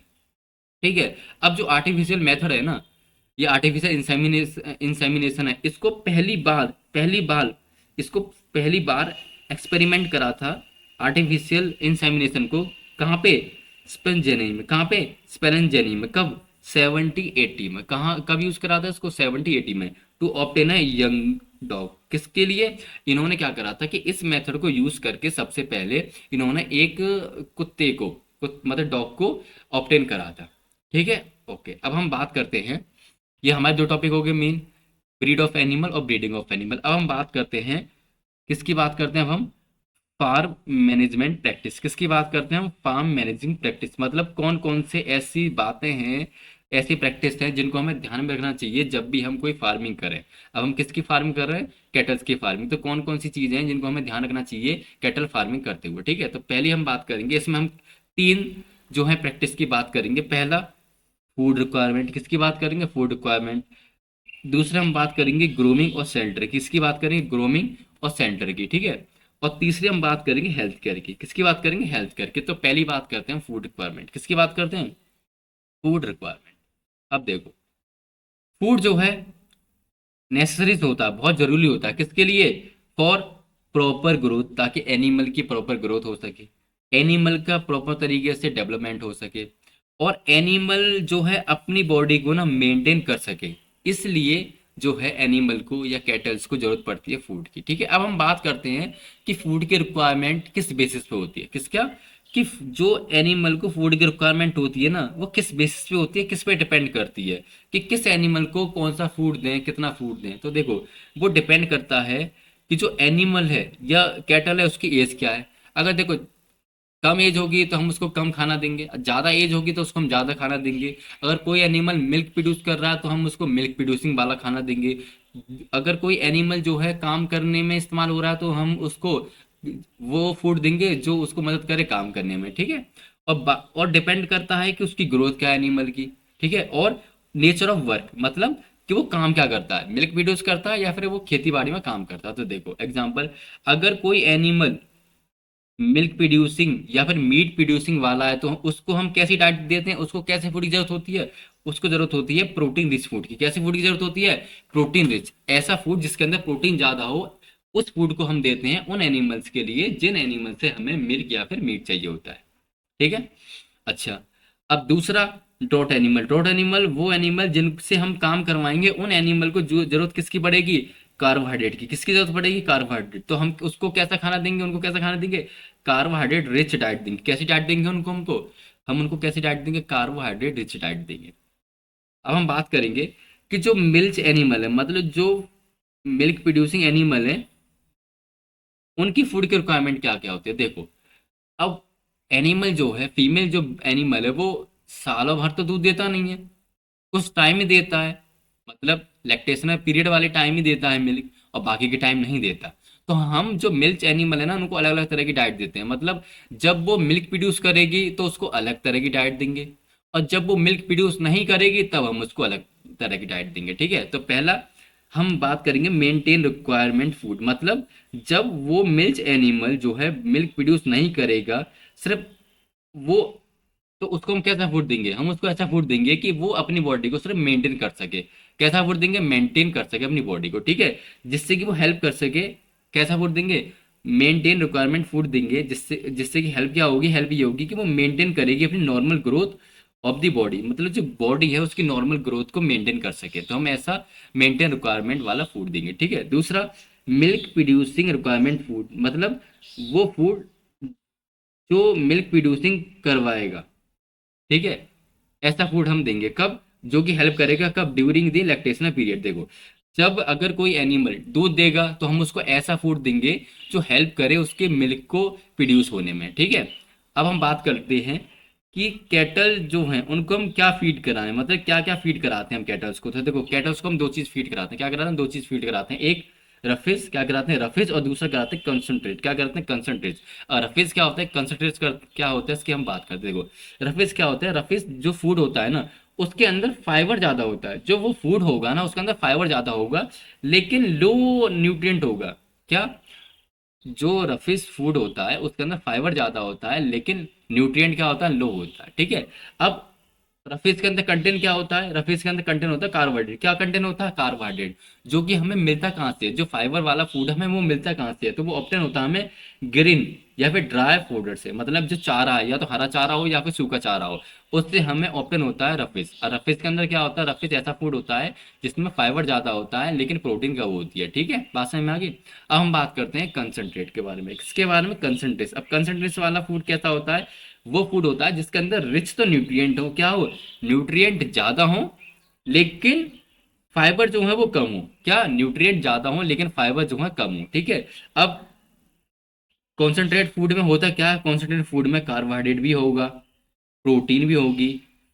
ठीक है, अब जो आर्टिफिशियल मेथड है ना, ये आर्टिफिशियल इंसेमिनेशन है, इसको पहली बार एक्सपेरिमेंट करा था आर्टिफिशियल इंसेमिनेशन को, कहाँ पे, स्पेनजेनी में। कहाँ पे, स्पेनजेनी में। कब, 70-80 में। कहाँ, कब यूज करा था इसको, 70-80 में, to obtain a young dog. किसके लिए, इन्होंने क्या करा था कि इस मेथड को यूज करके सबसे पहले इन्होंने एक कुत्ते को, मतलब डॉग को ऑब्टेन करा था। ठीक है, ओके, अब हम बात करते हैं, ये हमारे दो टॉपिक हो गए मेन, ब्रीड ऑफ एनिमल और ब्रीडिंग ऑफ एनिमल। अब हम बात करते हैं, किसकी बात करते हैं अब हम, फार्म मैनेजमेंट प्रैक्टिस। किसकी बात करते हैं हम, फार्म मैनेजिंग प्रैक्टिस, मतलब कौन कौन से ऐसी बातें हैं, ऐसी प्रैक्टिस हैं जिनको हमें ध्यान में रखना चाहिए जब भी हम कोई फार्मिंग करें। अब हम किसकी फार्मिंग कर रहे हैं, कैटल्स की फार्मिंग, तो कौन कौन सी चीजें हैं जिनको हमें ध्यान रखना चाहिए कैटल फार्मिंग करते हुए। ठीक है, तो पहले हम बात करेंगे, इसमें हम तीन जो है प्रैक्टिस की बात करेंगे। पहला, फूड रिक्वायरमेंट, किसकी बात करेंगे, फूड रिक्वायरमेंट। दूसरा हम बात करेंगे ग्रूमिंग और सेंटर, किसकी बात करेंगे, ग्रूमिंग और सेंटर की। ठीक है, और तीसरी हम बात करेंगे हेल्थ केयर की, किसकी बात करेंगे, हेल्थ केयर की। तो पहली बात करते हैं फूड रिक्वायरमेंट, किसकी बात करते हैं, फूड रिक्वायरमेंट। अब देखो, फूड जो है नेसेसरीज होता है, बहुत जरूरी होता है, किसके लिए, फॉर प्रॉपर ग्रोथ, ताकि एनिमल की प्रॉपर ग्रोथ हो सके, एनिमल का प्रॉपर तरीके से डेवलपमेंट हो सके, और एनिमल जो है अपनी बॉडी को ना मेंटेन कर सके, इसलिए जो है एनिमल को या कैटल्स को जरूरत पड़ती है फूड की। ठीक है, अब हम बात करते हैं कि फूड की रिक्वायरमेंट किस बेसिस पे होती है, किसका, कि जो एनिमल को फूड की रिक्वायरमेंट होती है ना, वो किस बेसिस पे होती है, किस पे डिपेंड करती है, कि किस एनिमल को कौन सा फूड दें, कितना फूड दें। तो देखो, वो डिपेंड करता है कि जो एनिमल है या कैटल है उसकी एज क्या है। अगर देखो कम एज होगी तो हम उसको कम खाना देंगे, ज़्यादा एज होगी तो उसको हम ज़्यादा खाना देंगे। अगर कोई एनिमल मिल्क प्रोड्यूस कर रहा है तो हम उसको मिल्क प्रोड्यूसिंग वाला खाना देंगे। अगर कोई एनिमल जो है काम करने में इस्तेमाल हो रहा है तो हम उसको वो फूड देंगे जो उसको मदद करे काम करने में। ठीक है, और डिपेंड करता है कि उसकी ग्रोथ क्या है एनिमल की। ठीक है, और नेचर ऑफ वर्क, मतलब कि वो काम क्या करता है, मिल्क प्रोड्यूस करता है या फिर वो खेती बाड़ी में काम करता है। तो देखो एग्जाम्पल, अगर कोई एनिमल मिल्क प्रोड्यूसिंग या फिर मीट प्रोड्यूसिंग वाला है तो उसको हम कैसी डाइट देते हैं, उसको कैसे फूड की जरूरत होती है, उसको जरूरत होती है प्रोटीन रिच फूड की। कैसी फूड की जरूरत होती है, प्रोटीन रिच, ऐसा फूड जिसके अंदर प्रोटीन ज्यादा हो, उस फूड को हम देते हैं उन एनिमल्स के लिए जिन एनिमल से हमें मिल्क या फिर मीट चाहिए होता है। ठीक है, अच्छा, अब दूसरा, ड्रॉट एनिमल वो एनिमल जिनसे हम काम करवाएंगे, उन एनिमल को जो जरूरत किसकी पड़ेगी, कार्बोहाइड्रेट की। किसकी जरूरत पड़ेगी, कार्बोहाइड्रेट। तो हम उसको कैसा खाना देंगे, उनको कैसा खाना देंगे, कार्बोहाइड्रेट रिच डाइट देंगे। कैसी डाइट देंगे उनको, हम उनको कैसी डाइट देंगे, कार्बोहाइड्रेट रिच डाइट देंगे। अब हम बात करेंगे कि जो मिल्क एनिमल है, मतलब जो मिल्क प्रोड्यूसिंग एनिमल है, उनकी फूड की रिक्वायरमेंट क्या क्या होती है। देखो, अब एनिमल जो है, फीमेल जो एनिमल है, वो सालों भर तो दूध देता नहीं है, कुछ टाइम ही देता है, मतलब लैक्टेशनल पीरियड वाले टाइम ही देता है मिल्क, और बाकी के टाइम नहीं देता। तो हम जो मिल्क एनिमल है ना, उनको अलग अलग तरह की डाइट देते हैं, मतलब जब वो मिल्क प्रोड्यूस करेगी तो उसको अलग तरह की डाइट देंगे, और जब वो मिल्क प्रोड्यूस नहीं करेगी तब हम उसको अलग तरह की डाइट देंगे। ठीक है, तो पहला हम बात करेंगे मेंटेन रिक्वायरमेंट फूड, मतलब जब वो मिल्क एनिमल जो है मिल्क प्रोड्यूस नहीं करेगा, सिर्फ वो, तो उसको हम कैसा फूड देंगे, हम उसको ऐसा फूड देंगे कि वो अपनी बॉडी को सिर्फ मेंटेन कर सके। कैसा फूड देंगे, मेंटेन कर सके अपनी बॉडी को, ठीक है, जिससे कि वो हेल्प कर सके। कैसा फूड देंगे, मेंटेन रिक्वायरमेंट फूड देंगे, जिससे जिससे कि हेल्प क्या होगी, हेल्प ये होगी कि वो मेंटेन करेगी अपनी normal growth of the body, मतलब जो बॉडी है उसकी नॉर्मल ग्रोथ को मेंटेन कर सके, तो हम ऐसा मेंटेन रिक्वायरमेंट वाला फूड देंगे। ठीक है, दूसरा मिल्क प्रोड्यूसिंग रिक्वायरमेंट फूड, मतलब वो फूड जो मिल्क प्रोड्यूसिंग करवाएगा। ठीक है, ऐसा फूड हम देंगे कब, जो कि हेल्प करेगा कब, ड्यूरिंग द लैक्टेशनल पीरियड। देखो, जब अगर कोई एनिमल दूध देगा तो हम उसको ऐसा फूड देंगे जो हेल्प करे उसके मिल्क को प्रोड्यूस होने में। ठीक है, अब हम बात करते हैं कि कैटल जो हैं उनको हम क्या फीड कराएं, मतलब क्या क्या फीड कराते हैं हम कैटल्स को। तो देखो, कैटल्स को हम दो चीज़ फीड कराते हैं, क्या कराते हैं, दो चीज़ फीड कराते हैं। एक रफिज, क्या कराते हैं रफिज, और दूसरा कराते हैं कंसंट्रेट, क्या करते हैं कंसंट्रेट। और रफिज क्या होता है, कंसंट्रेट क्या होता है, इसकी हम बात करते हैं। देखो, रफिज क्या होता है, रफिज जो फूड होता है ना, उसके अंदर फाइबर ज़्यादा होता है। जो वो फूड होगा ना उसके अंदर फाइबर ज़्यादा होगा, लेकिन लो न्यूट्रिएंट होगा। क्या, जो रफिश फूड होता है उसके अंदर फाइबर ज़्यादा होता है, लेकिन न्यूट्रिएंट क्या होता है, लो होता है। ठीक है, अब रफीज के अंदर कंटेंट क्या होता है, रफीज के अंदर कंटेंट होता है कार्बोहाइड्रेट। क्या कंटेंट होता है, कार्बोहाइड्रेट, जो कि हमें मिलता कहाँ से है, जो फाइबर वाला फूड हमें वो मिलता कहाँ से है, तो वो ऑप्टेन होता है हमें ग्रीन या फिर ड्राई फूडर से, मतलब जो चारा है, या तो हरा चारा हो या फिर सूखा चारा हो, उससे हमें ऑप्टेन होता है रफीज। और रफीज के अंदर क्या होता है, रफीज ऐसा फूड होता है जिसमें फाइबर ज़्यादा होता है लेकिन प्रोटीन कम होती है। ठीक है, बात समझ में आ गई। अब हम बात करते हैं कंसनट्रेट के बारे में, किसके बारे में, कंसनट्रेट। अब कंसनट्रेट वाला फूड कैसा होता है, वो फूड होता है जिसके अंदर रिच तो न्यूट्रिएंट हो, क्या हो, न्यूट्रिएंट ज्यादा हो लेकिन फाइबर जो है वो कम हो। क्या, न्यूट्रिएंट ज्यादा हो लेकिन फाइबर जो है कम हो। ठीक है, अब कॉन्सेंट्रेट फूड में होता क्या है, कॉन्सेंट्रेट फूड में कार्बोहाइड्रेट भी होगा, प्रोटीन भी होगी,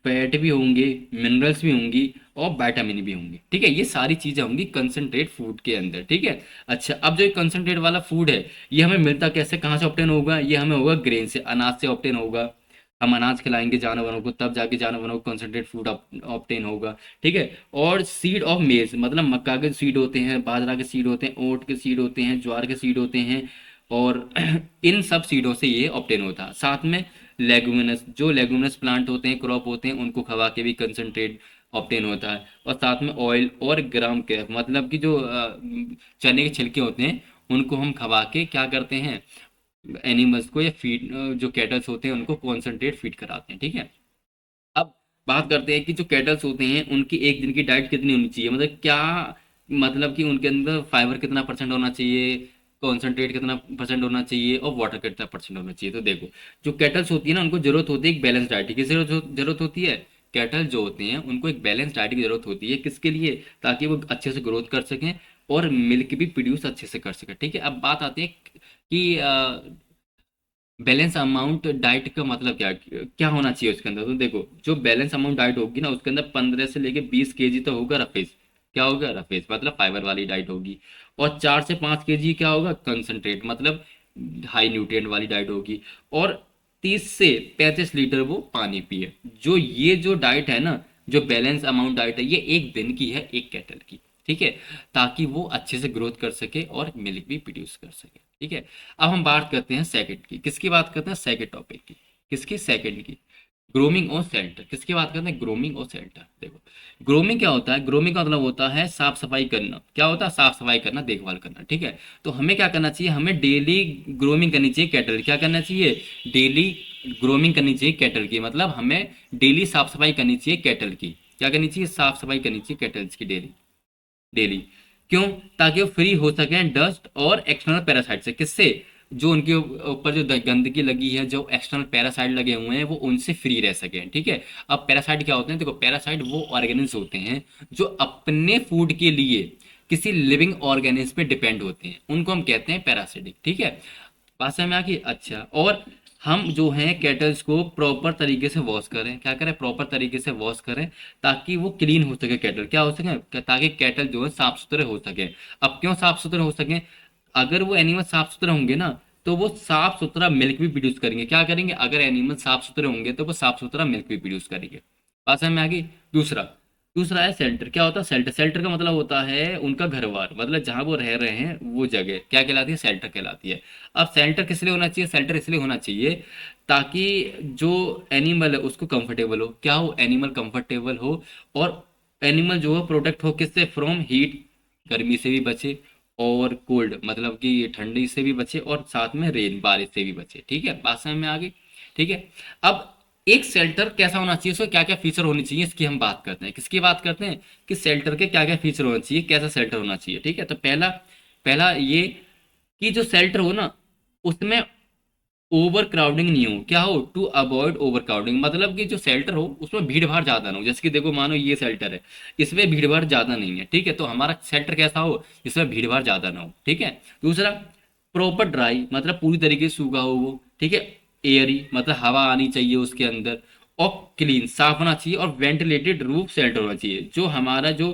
फैट भी होंगे, मिनरल्स भी होंगी, और विटामिन भी होंगे। ठीक है, ये सारी चीजें होंगी कंसंट्रेट फूड के अंदर। ठीक है, अच्छा, अब जो कंसंट्रेट वाला फूड है ये हमें मिलता कैसे, कहाँ से ऑप्टेन होगा, ये हमें होगा ग्रेन से, अनाज से ऑप्टेन होगा। हम अनाज खिलाएंगे जानवरों को, तब जाके जानवरों को कंसंट्रेट फूड ऑप्टेन होगा। ठीक है, और सीड ऑफ मेज, मतलब मक्का के सीड होते हैं, बाजरा के सीड होते हैं, ओट के सीड होते हैं, ज्वार के सीड होते हैं, और इन सब सीडों से ये ऑप्टेन होता है। साथ में लेगुमिनस, जो लेगुमिनस प्लांट होते हैं, क्रॉप होते हैं, उनको खवा के भी कंसंट्रेट ऑप्टेन होता है। और साथ में ऑयल और ग्राम के, मतलब कि जो चने के छिलके होते हैं उनको हम खवा के क्या करते हैं, एनिमल्स को या फीड, जो कैटल्स होते हैं उनको कॉन्सनट्रेट फीड कराते हैं। ठीक है, अब बात करते हैं कि जो कैटल्स होते हैं उनकी एक दिन की डाइट कितनी होनी चाहिए, मतलब क्या, मतलब कि उनके अंदर फाइबर कितना परसेंट होना चाहिए, कॉन्सेंट्रेट कितना परसेंट होना चाहिए, और वाटर कितना परसेंट होना चाहिए। तो देखो, जो कैटल्स होती है ना उनको जरूरत होती है एक बैलेंस डाइट की, किस जरूरत होती है, कैटल जो होते हैं उनको एक बैलेंस डाइट की जरूरत होती है, किसके लिए, ताकि वो अच्छे से ग्रोथ कर सकें और मिल्क भी प्रोड्यूस अच्छे से कर सकें। ठीक है, अब बात आती है कि बैलेंस अमाउंट डाइट का मतलब क्या क्या होना चाहिए उसके अंदर। तो देखो, जो बैलेंस अमाउंट डाइट होगी ना उसके अंदर 15 से लेके 20 kg तो होगा रफेज, क्या होगा रफेज, मतलब फाइबर वाली डाइट होगी। और 4 से 5 kg क्या होगा, कंसंट्रेट, मतलब हाई न्यूट्रिएंट वाली डाइट होगी। और 30 से 35 लीटर वो पानी पिए। जो ये जो डाइट है ना, जो बैलेंस अमाउंट डाइट है, ये एक दिन की है एक कैटल की। ठीक है, ताकि वो अच्छे से ग्रोथ कर सके और मिल्क भी प्रोड्यूस कर सके। ठीक है, अब हम बात करते हैं सेकंड की, किसकी बात करते हैं, सेकंड टॉपिक की, किसकी, सेकंड की, ग्रोमिंग और सेल्टर। किसकी बात करते हैं, ग्रोमिंग और सेल्टर। देखो, ग्रोमिंग क्या होता है, ग्रोमिंग का मतलब होता है साफ सफाई करना। क्या होता है, साफ सफाई करना, देखभाल करना। ठीक है, तो हमें क्या करना चाहिए, हमें डेली ग्रोमिंग करनी चाहिए कैटल, क्या करना चाहिए, डेली ग्रोमिंग करनी चाहिए कैटल की, मतलब हमें डेली साफ सफाई करनी चाहिए कैटल की। क्या करनी चाहिए, साफ सफाई करनी चाहिए कैटल्स की डेली, डेली। क्यों, ताकि वो फ्री हो सकें डस्ट और एक्सटर्नल पैरासाइट से, किससे, जो उनके ऊपर जो गंदगी लगी है, जो एक्सटर्नल पैरासाइट लगे हुए हैं वो उनसे फ्री रह सकें। ठीक है, अब पैरासाइट क्या होते हैं, देखो, पैरासाइट वो ऑर्गेनिज्म होते हैं जो अपने फूड के लिए किसी लिविंग ऑर्गेनिज्म पे डिपेंड होते हैं, उनको हम कहते हैं पैरासिटिक। ठीक है, बात समझ में आ गई। अच्छा, और हम जो हैं कैटल्स को प्रॉपर तरीके से वॉश करें, क्या करें, प्रॉपर तरीके से वॉश करें, ताकि वो क्लीन हो सके कैटल, क्या हो सके, ताकि कैटल जो है साफ सुथरे हो सके। अब क्यों साफ सुथरे हो सके, अगर वो एनिमल साफ सुथरे होंगे ना तो वो साफ सुथरा मिल्क भी प्रोड्यूस करेंगे। क्या करेंगे? अगर एनिमल साफ सुथरे होंगे तो वो साफ सुथरा मिल्क भी प्रोड्यूस करेंगे। बात समझ में आ गई? दूसरा, दूसरा है शेल्टर। क्या होता है शेल्टर? शेल्टर का मतलब होता है उनका घर बार, मतलब जहां वो रह रहे हैं वो जगह क्या कहलाती है? शेल्टर कहलाती है। अब शेल्टर किस लिए होना चाहिए? शेल्टर इसलिए होना चाहिए ताकि जो एनिमल है उसको कंफर्टेबल हो। क्या हो? एनिमल कंफर्टेबल हो, और एनिमल जो है प्रोटेक्ट हो किससे? फ्रॉम हीट, गर्मी से भी बचे, और कोल्ड मतलब कि ठंडी से भी बचे, और साथ में रेन, बारिश से भी बचे। ठीक है, बात समझ में आ गई? ठीक है। अब एक शेल्टर कैसा होना चाहिए, उसको क्या क्या फीचर होनी चाहिए, इसकी हम बात करते हैं। किसकी बात करते हैं? कि शेल्टर के क्या क्या फीचर होना चाहिए, कैसा शेल्टर होना चाहिए। ठीक है, तो पहला, पहला ये कि जो शेल्टर हो ना उसमें ओवर क्राउडिंग नहीं हो। क्या हो? टू अवॉइड ओवर क्राउडिंग, मतलब कि जो शेल्टर हो उसमें भीड़ भाड़ ज्यादा ना हो। जैसे कि देखो, मानो ये शेल्टर है, इसमें भीड़ भाड़ ज्यादा नहीं है। ठीक है, तो हमारा शेल्टर कैसा हो? इसमें भीड़ भाड़ ज्यादा ना हो। ठीक है। दूसरा, प्रॉपर ड्राई, मतलब पूरी तरीके से सूखा हो वो। ठीक है। एयरी, मतलब हवा आनी चाहिए उसके अंदर, और क्लीन, साफ होना चाहिए, और वेंटिलेटेड रूफ शेल्टर होना चाहिए। जो हमारा जो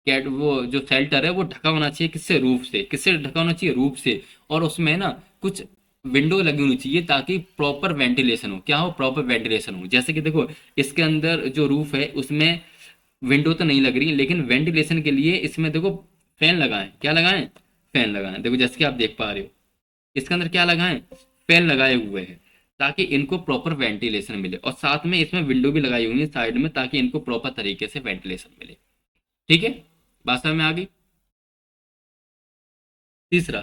कैट वो जो शेल्टर है वो ढका होना चाहिए किससे? रूफ से। किससे ढका होना चाहिए? रूफ से। और उसमें ना कुछ विंडो लगी होनी चाहिए ताकि प्रॉपर वेंटिलेशन हो। क्या हो? प्रॉपर वेंटिलेशन हो। जैसे कि देखो, इसके अंदर जो रूफ है उसमें विंडो तो नहीं लग रही, लेकिन वेंटिलेशन के लिए इसमें देखो फैन लगाएं। क्या लगाएं? फैन लगाएं। देखो जैसे कि आप देख पा रहे हो, इसके अंदर क्या लगाएं? फैन लगाए हुए हैं, ताकि इनको प्रॉपर वेंटिलेशन मिले, और साथ में इसमें विंडो भी लगाई हुई है साइड में, ताकि इनको प्रॉपर तरीके से वेंटिलेशन मिले। ठीक है, बात समझ में आ गई? तीसरा,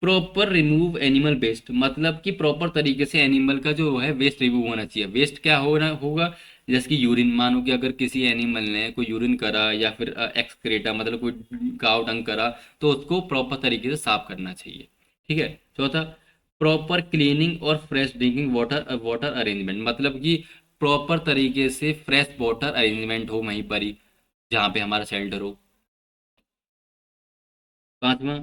प्रॉपर रिमूव एनिमल वेस्ट, मतलब कि प्रॉपर तरीके से एनिमल का जो है वेस्ट रिमूव होना चाहिए। वेस्ट क्या होना होगा? जैसे कि यूरिन, मानो कि अगर किसी एनिमल ने कोई यूरिन करा या फिर एक्सक्रेटा, मतलब कोई गाव डंग करा, तो उसको प्रॉपर तरीके से साफ करना चाहिए। ठीक है। चौथा, प्रॉपर क्लीनिंग और fresh drinking water water arrangement, मतलब कि प्रॉपर तरीके से फ्रेश वाटर अरेंजमेंट हो वहीं पर ही जहाँ पे हमारा शेल्टर हो। पांचवा,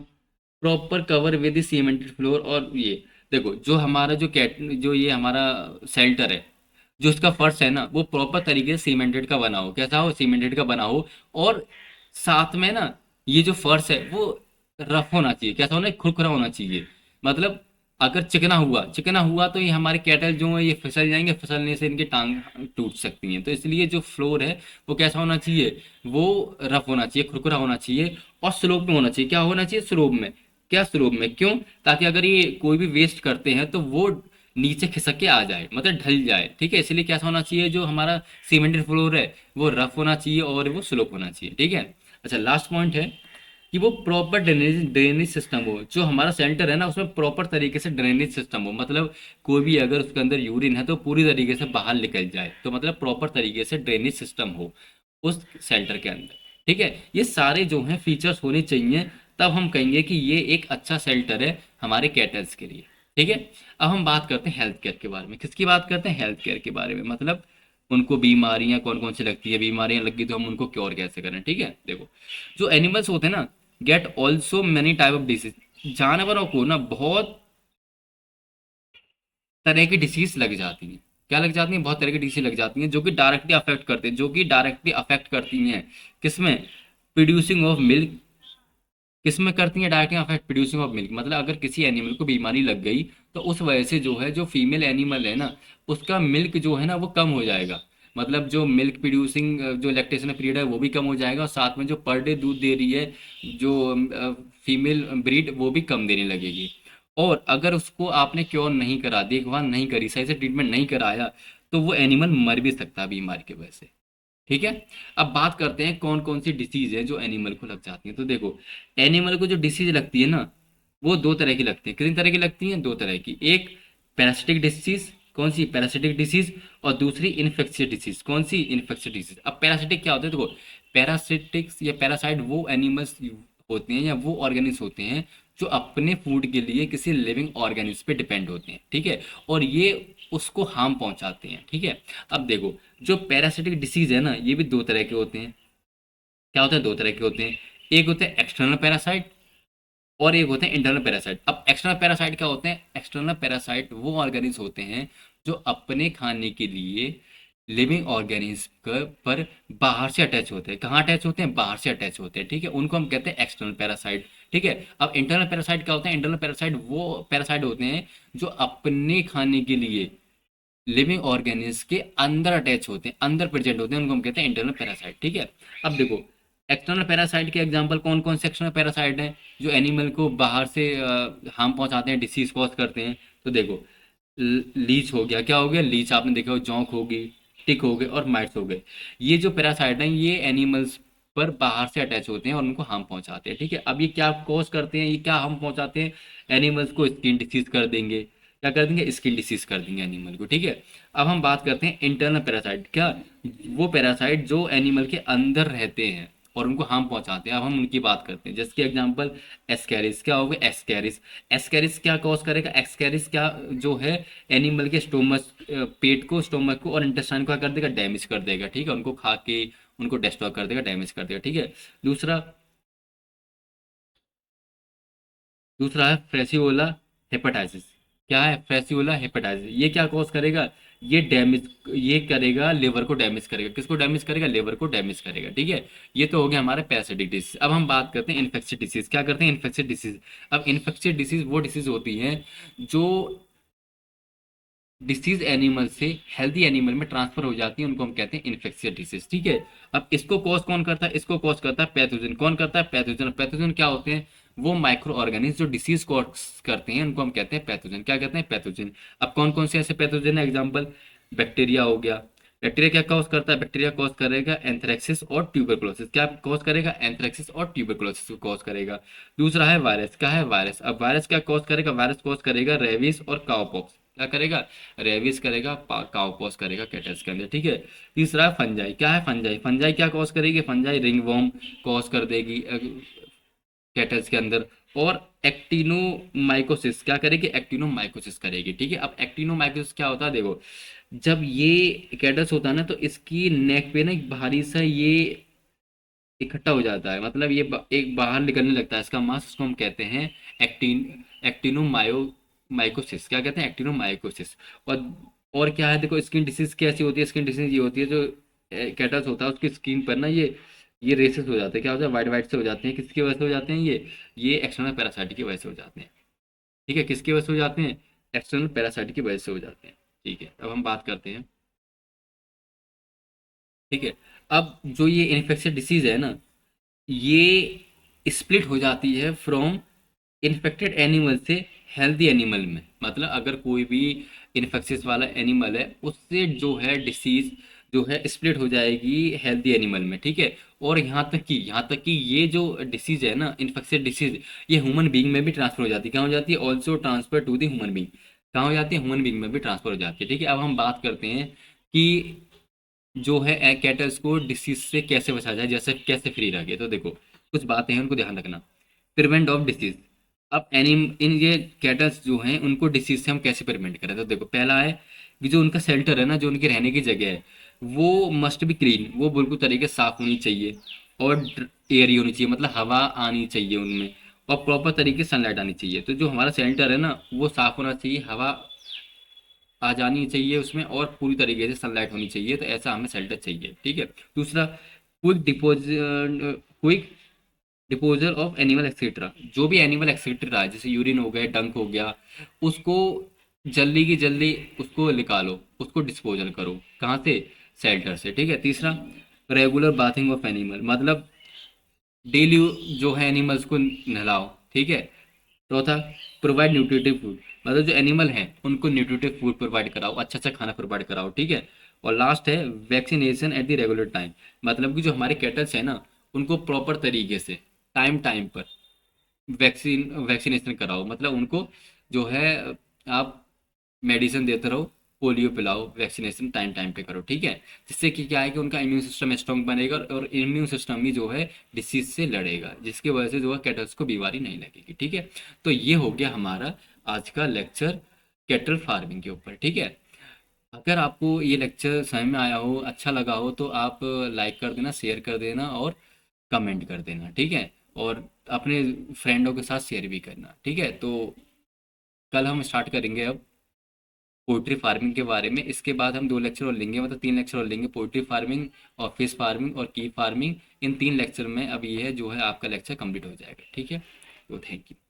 proper cover with cemented floor, और ये देखो जो हमारा जो कैट जो ये हमारा शेल्टर है, जो इसका फर्श है ना वो प्रॉपर तरीके से सीमेंटेड का बना हो। कैसा हो? सीमेंटेड का बना हो। और साथ में ना ये जो फर्श है वो रफ होना चाहिए। कैसा होना? खुरखुरा होना चाहिए। मतलब अगर चिकना हुआ तो ये हमारे कैटल जो है ये फिसल जाएंगे, फिसलने से इनकी टांग टूट सकती हैं। तो इसलिए जो फ्लोर है वो कैसा होना चाहिए? वो रफ होना चाहिए, खुरखुरा होना चाहिए, और स्लोप में होना चाहिए। क्या होना चाहिए? स्लोप में। क्या स्लोप में? क्यों? ताकि अगर ये कोई भी वेस्ट करते हैं तो वो नीचे खिसक के आ जाए, मतलब ढल जाए। ठीक है, इसलिए कैसा होना चाहिए? जो हमारा सीमेंटेड फ्लोर है वो रफ होना चाहिए और वो स्लोप होना चाहिए। ठीक है। अच्छा, लास्ट पॉइंट है कि वो प्रॉपर ड्रेनेज ड्रेनेज सिस्टम हो। जो हमारा सेंटर है ना उसमें प्रॉपर तरीके से ड्रेनेज सिस्टम हो, मतलब कोई भी अगर उसके अंदर यूरिन है तो पूरी तरीके से बाहर निकल जाए, तो मतलब प्रॉपर तरीके से ड्रेनेज सिस्टम हो उस सेंटर के अंदर। ठीक है, ये सारे जो हैं फीचर्स होने चाहिए, तब हम कहेंगे कि ये एक अच्छा शेल्टर है हमारे कैटल्स के लिए। ठीक है। अब हम बात करते हैं हेल्थ केयर के बारे में। किसकी बात करते हैं? हेल्थ केयर के बारे में, मतलब उनको बीमारियां कौन कौन सी लगती है, बीमारियां लगी तो हम उनको क्योर कैसे करें। ठीक है, देखो जो एनिमल्स होते हैं ना get also many type of disease, जानवरों को ना बहुत तरह की डिसीज लग जाती हैं। क्या लग जाती हैं? बहुत तरह की डिसीज लग जाती हैं जो कि डायरेक्टली अफेक्ट करते हैं, जो कि डायरेक्टली अफेक्ट करती हैं किसमें? Producing of milk. किसमें करती हैं directly affect? Producing of milk, मतलब अगर किसी एनिमल को बीमारी लग गई तो उस वजह से जो है जो फीमेल एनिमल है ना उसका मिल्क जो है ना वो कम हो जाएगा। मतलब जो मिल्क प्रोड्यूसिंग जो लैक्टेशन पीरियड है वो भी कम हो जाएगा, और साथ में जो पर डे दूध दे रही है जो फीमेल ब्रीड वो भी कम देने लगेगी। और अगर उसको आपने क्योर नहीं करा, देखभाल नहीं करी, सही से ट्रीटमेंट नहीं कराया, तो वो एनिमल मर भी सकता है बीमारी की वजह से। ठीक है। अब बात करते हैं कौन कौन सी डिसीज है जो एनिमल को लग जाती है। तो देखो, एनिमल को जो डिसीज लगती है ना वो दो तरह की लगती है। कितनी तरह की लगती हैं? दो तरह की। एक पैरासिटिक डिसीज, कौन सी? Parasitic disease. और दूसरी इन्फेक्शियस डिसीज। कौन सी? Infectious disease. अब पैरासिटिक क्या होता है? देखो, पैरासिटिक्स या पैरासाइट वो एनिमल्स होते हैं या वो ऑर्गेनिज होते हैं जो अपने फूड के लिए किसी लिविंग ऑर्गेनिज पे डिपेंड होते हैं। ठीक है, और ये उसको हार्म पहुंचाते हैं। ठीक है। अब देखो, जो पैरासिटिक डिसीज है ना ये भी दो तरह के होते हैं। क्या होते हैं? दो तरह के होते हैं। एक होते हैं एक्सटर्नल पैरासाइट, और एक होते हैं इंटरनल पैरासाइट। अब एक्सटर्नल पैरासाइट क्या होते हैं? एक्सटर्नल पैरासाइट वो ऑर्गेनिज होते हैं जो अपने खाने के लिए लिविंग ऑर्गेनिज्म पर बाहर से अटैच होते हैं। कहाँ अटैच होते हैं? बाहर से अटैच होते हैं, ठीक है, उनको हम कहते हैं एक्सटर्नल पैरासाइट। ठीक है, अब इंटरनल पैरासाइट क्या होते हैं? इंटरनल पैरासाइट वो पैरासाइट होते हैं जो अपने खाने के लिए लिविंग ऑर्गेनिज्म के अंदर अटैच होते हैं, अंदर प्रेजेंट होते हैं, उनको हम कहते हैं इंटरनल पैरासाइट। ठीक है, अब देखो एक्सटर्नल पैरासाइट के एग्जांपल कौन कौन से एक्सटर्नल पैरासाइट हैं जो एनिमल को बाहर से हार्म पहुंचाते हैं, डिसीज कॉज करते हैं? तो देखो, लीच हो गया, क्या हो गया? लीच आपने देखा हो, जोंक होगी, टिक हो गए और माइट्स हो गए। ये जो पैरासाइट हैं ये एनिमल्स पर बाहर से अटैच होते हैं और उनको हार्म पहुंचाते हैं। ठीक है, अब ये क्या कॉज करते हैं, ये क्या हार्म पहुंचाते हैं? एनिमल्स को स्किन डिसीज कर देंगे। क्या कर देंगे? स्किन डिसीज कर देंगे एनिमल को। ठीक है, अब हम बात करते हैं इंटरनल पैरासाइट। क्या? वो पैरासाइट जो एनिमल के अंदर रहते हैं और उनको हार्म पहुंचाते हैं। अब हम उनकी बात करते हैं, जैसे कि एग्जांपल एस्कैरिस। क्या होगा? एस्कैरिस। एस्कैरिस क्या कॉज करेगा? एस्कैरिस क्या जो है एनिमल के स्टोमक, पेट को, स्टोमक को और इंटेस्टाइन को क्या कर देगा? डैमेज कर देगा। ठीक है, उनको खा के उनको डिस्ट्रॉय कर देगा, डैमेज कर देगा। ठीक है, दूसरा, दूसरा है फ्रेसियोला हेपेटाइटिस। क्या है? फ्रेसियोला हेपेटाइटिस। ये क्या कॉज करेगा? ये डैमेज, ये करेगा लिवर को डैमेज करेगा। किसको डैमेज करेगा? लिवर को डैमेज करेगा। ठीक है, ये तो हो गया हमारे पैरासिटिक डिसीज। अब हम बात करते हैं इन्फेक्शियस डिसीज। क्या करते हैं? Infectious disease. अब इन्फेक्शियस डिसीज वो डिसीज होती हैं जो डिसीज एनिमल से हेल्दी एनिमल में ट्रांसफर हो जाती है, उनको हम कहते हैं इन्फेक्शियस डिसीज। ठीक है, अब इसको कॉज कौन करता है? इसको कॉज करता है पैथोजन। कौन करता है? पैथोजन। पैथोजन क्या होते हैं? वो माइक्रो ऑर्गेनिज्म जो डिसीज कॉज करते हैं, उनको हम कहते हैं पैथोजन। क्या कहते हैं? पैथोजन। अब कौन कौन से ऐसे पैथोजन है? एग्जाम्पल, बैक्टीरिया हो गया। बैक्टीरिया क्या कॉज करता है? बैक्टीरिया कॉज करेगा एंथ्रेक्सिस और ट्यूबरकुलोसिस। क्या कॉज करेगा? एंथ्रेक्सिस और ट्यूबरकुलोसिस को कॉज करेगा। दूसरा है वायरस। क्या है? वायरस। अब वायरस क्या कॉज करेगा? वायरस कॉज करेगा रेबीज और काउपॉक्स। क्या करेगा? रेबीज करेगा, काउपॉक्स करेगा कैटल्स के अंदर। ठीक है, तीसरा है फंजाई। क्या है? फंजाई। फंजाई क्या कॉज करेगी? फंजाई रिंगवॉर्म कॉज कर देगी कैटल्स के अंदर। और एक्टिनोमाइकोसिस क्या करेगी? एक्टिनोमाइकोसिस करेगी। ठीक है, अब एक्टिनोमाइकोसिस क्या होता है? देखो, जब ये कैटल्स होता है ना तो इसकी नेक पे ना एक भारी सा ये इकट्ठा हो जाता है, मतलब ये एक बाहर निकलने लगता है इसका मांस, उसको हम कहते हैं एक्टिनोमायो माइकोसिस। क्या कहते हैं? एक्टिनोमाइकोसिस। और और क्या है? देखो, स्किन डिसीज कैसी होती है? स्किन डिसीज ये होती है जो कैटल्स होता है उसकी स्किन पर ना ये रेसेस हो जाते हैं। क्या होता है? वाइट वाइट से हो जाते हैं। किसकी वजह से हो जाते हैं? ये एक्सटर्नल पैरासाइट की वजह से हो जाते हैं। ठीक है, किसकी वजह से हो जाते हैं? एक्सटर्नल पैरासाइट की वजह से हो जाते हैं। ठीक है, अब हम बात करते हैं। ठीक है, अब जो ये इन्फेक्शियस डिसीज है ना, ये स्प्लिट हो जाती है फ्रॉम इन्फेक्टेड एनिमल से हेल्दी एनिमल में। मतलब अगर कोई भी इन्फेक्शियस वाला एनिमल है उससे जो है डिसीज जो है स्प्लिट हो जाएगी हेल्दी एनिमल में। ठीक है, और यहाँ तक कि ये जो डिसीज है ना, इन्फेक्शियस डिसीज, ये ह्यूमन बीइंग में भी ट्रांसफर हो जाती है। कहाँ हो जाती है? Also transfer to the human being. कहाँ हो जाती है? ह्यूमन बीइंग में भी ट्रांसफर हो जाती है। ठीक है, अब हम बात करते हैं कि जो है कैटल्स को डिसीज से कैसे बचाया जाए, जैसे कैसे फ्री रखे। तो देखो, कुछ बातें हैं उनको ध्यान रखना। Prevent of disease. अब इन ये कैटल्स जो हैं उनको डिसीज से हम कैसे प्रिवेंट करें? तो देखो, पहला है कि जो उनका शेल्टर है ना, जो उनके रहने की जगह है, वो मस्ट बी क्लीन, वो बिल्कुल तरीके से साफ होनी चाहिए। और एयरी होनी चाहिए, मतलब हवा आनी चाहिए उनमें। और प्रॉपर तरीके से सनलाइट आनी चाहिए। तो जो हमारा शेल्टर है ना वो साफ होना चाहिए, हवा आ जानी चाहिए उसमें, और पूरी तरीके से सनलाइट होनी चाहिए। तो ऐसा हमें शेल्टर चाहिए। ठीक है, दूसरा, क्विक डिपोजल ऑफ एनिमल एक्सेट्रा। जो भी एनिमल एक्सेट्रा है, जैसे यूरिन हो गया, डंक हो गया, उसको जल्दी की जल्दी उसको निकालो, उसको डिस्पोजल करो। कहाँ से? शेल्टर से। ठीक है, तीसरा, रेगुलर बाथिंग ऑफ एनिमल, मतलब डेली जो है एनिमल्स को नहलाओ। ठीक है, चौथा, प्रोवाइड न्यूट्रिटिव फूड, मतलब जो एनिमल हैं उनको न्यूट्रिटिव फूड प्रोवाइड कराओ, अच्छा अच्छा खाना प्रोवाइड कराओ। ठीक है, और लास्ट है vaccination at the regular time, मतलब कि जो हमारे कैटल्स हैं ना उनको प्रॉपर तरीके से टाइम टाइम पर वैक्सीनेशन कराओ। मतलब उनको जो है आप मेडिसिन देते रहो, पोलियो पिलाओ, वैक्सीनेशन टाइम टाइम पे करो। ठीक है, जिससे कि क्या है कि उनका इम्यून सिस्टम स्ट्रांग बनेगा और इम्यून सिस्टम ही जो है डिसीज से लड़ेगा, जिसकी वजह से जो है कैटल्स को बीमारी नहीं लगेगी। ठीक है, तो ये हो गया हमारा आज का लेक्चर कैटल फार्मिंग के ऊपर। ठीक है, अगर आपको ये लेक्चर समझ में आया हो, अच्छा लगा हो, तो आप लाइक कर देना, शेयर कर देना और कमेंट कर देना। ठीक है, और अपने फ्रेंडों के साथ शेयर भी करना। ठीक है, तो कल हम स्टार्ट करेंगे अब। पोल्ट्री फार्मिंग के बारे में। इसके बाद हम 2 लेक्चर और लेंगे, मतलब 3 लेक्चर और लेंगे, पोल्ट्री फार्मिंग और फिश फार्मिंग और की फार्मिंग। इन 3 लेक्चर में अब ये जो है आपका लेक्चर कंप्लीट हो जाएगा। ठीक है, तो थैंक यू।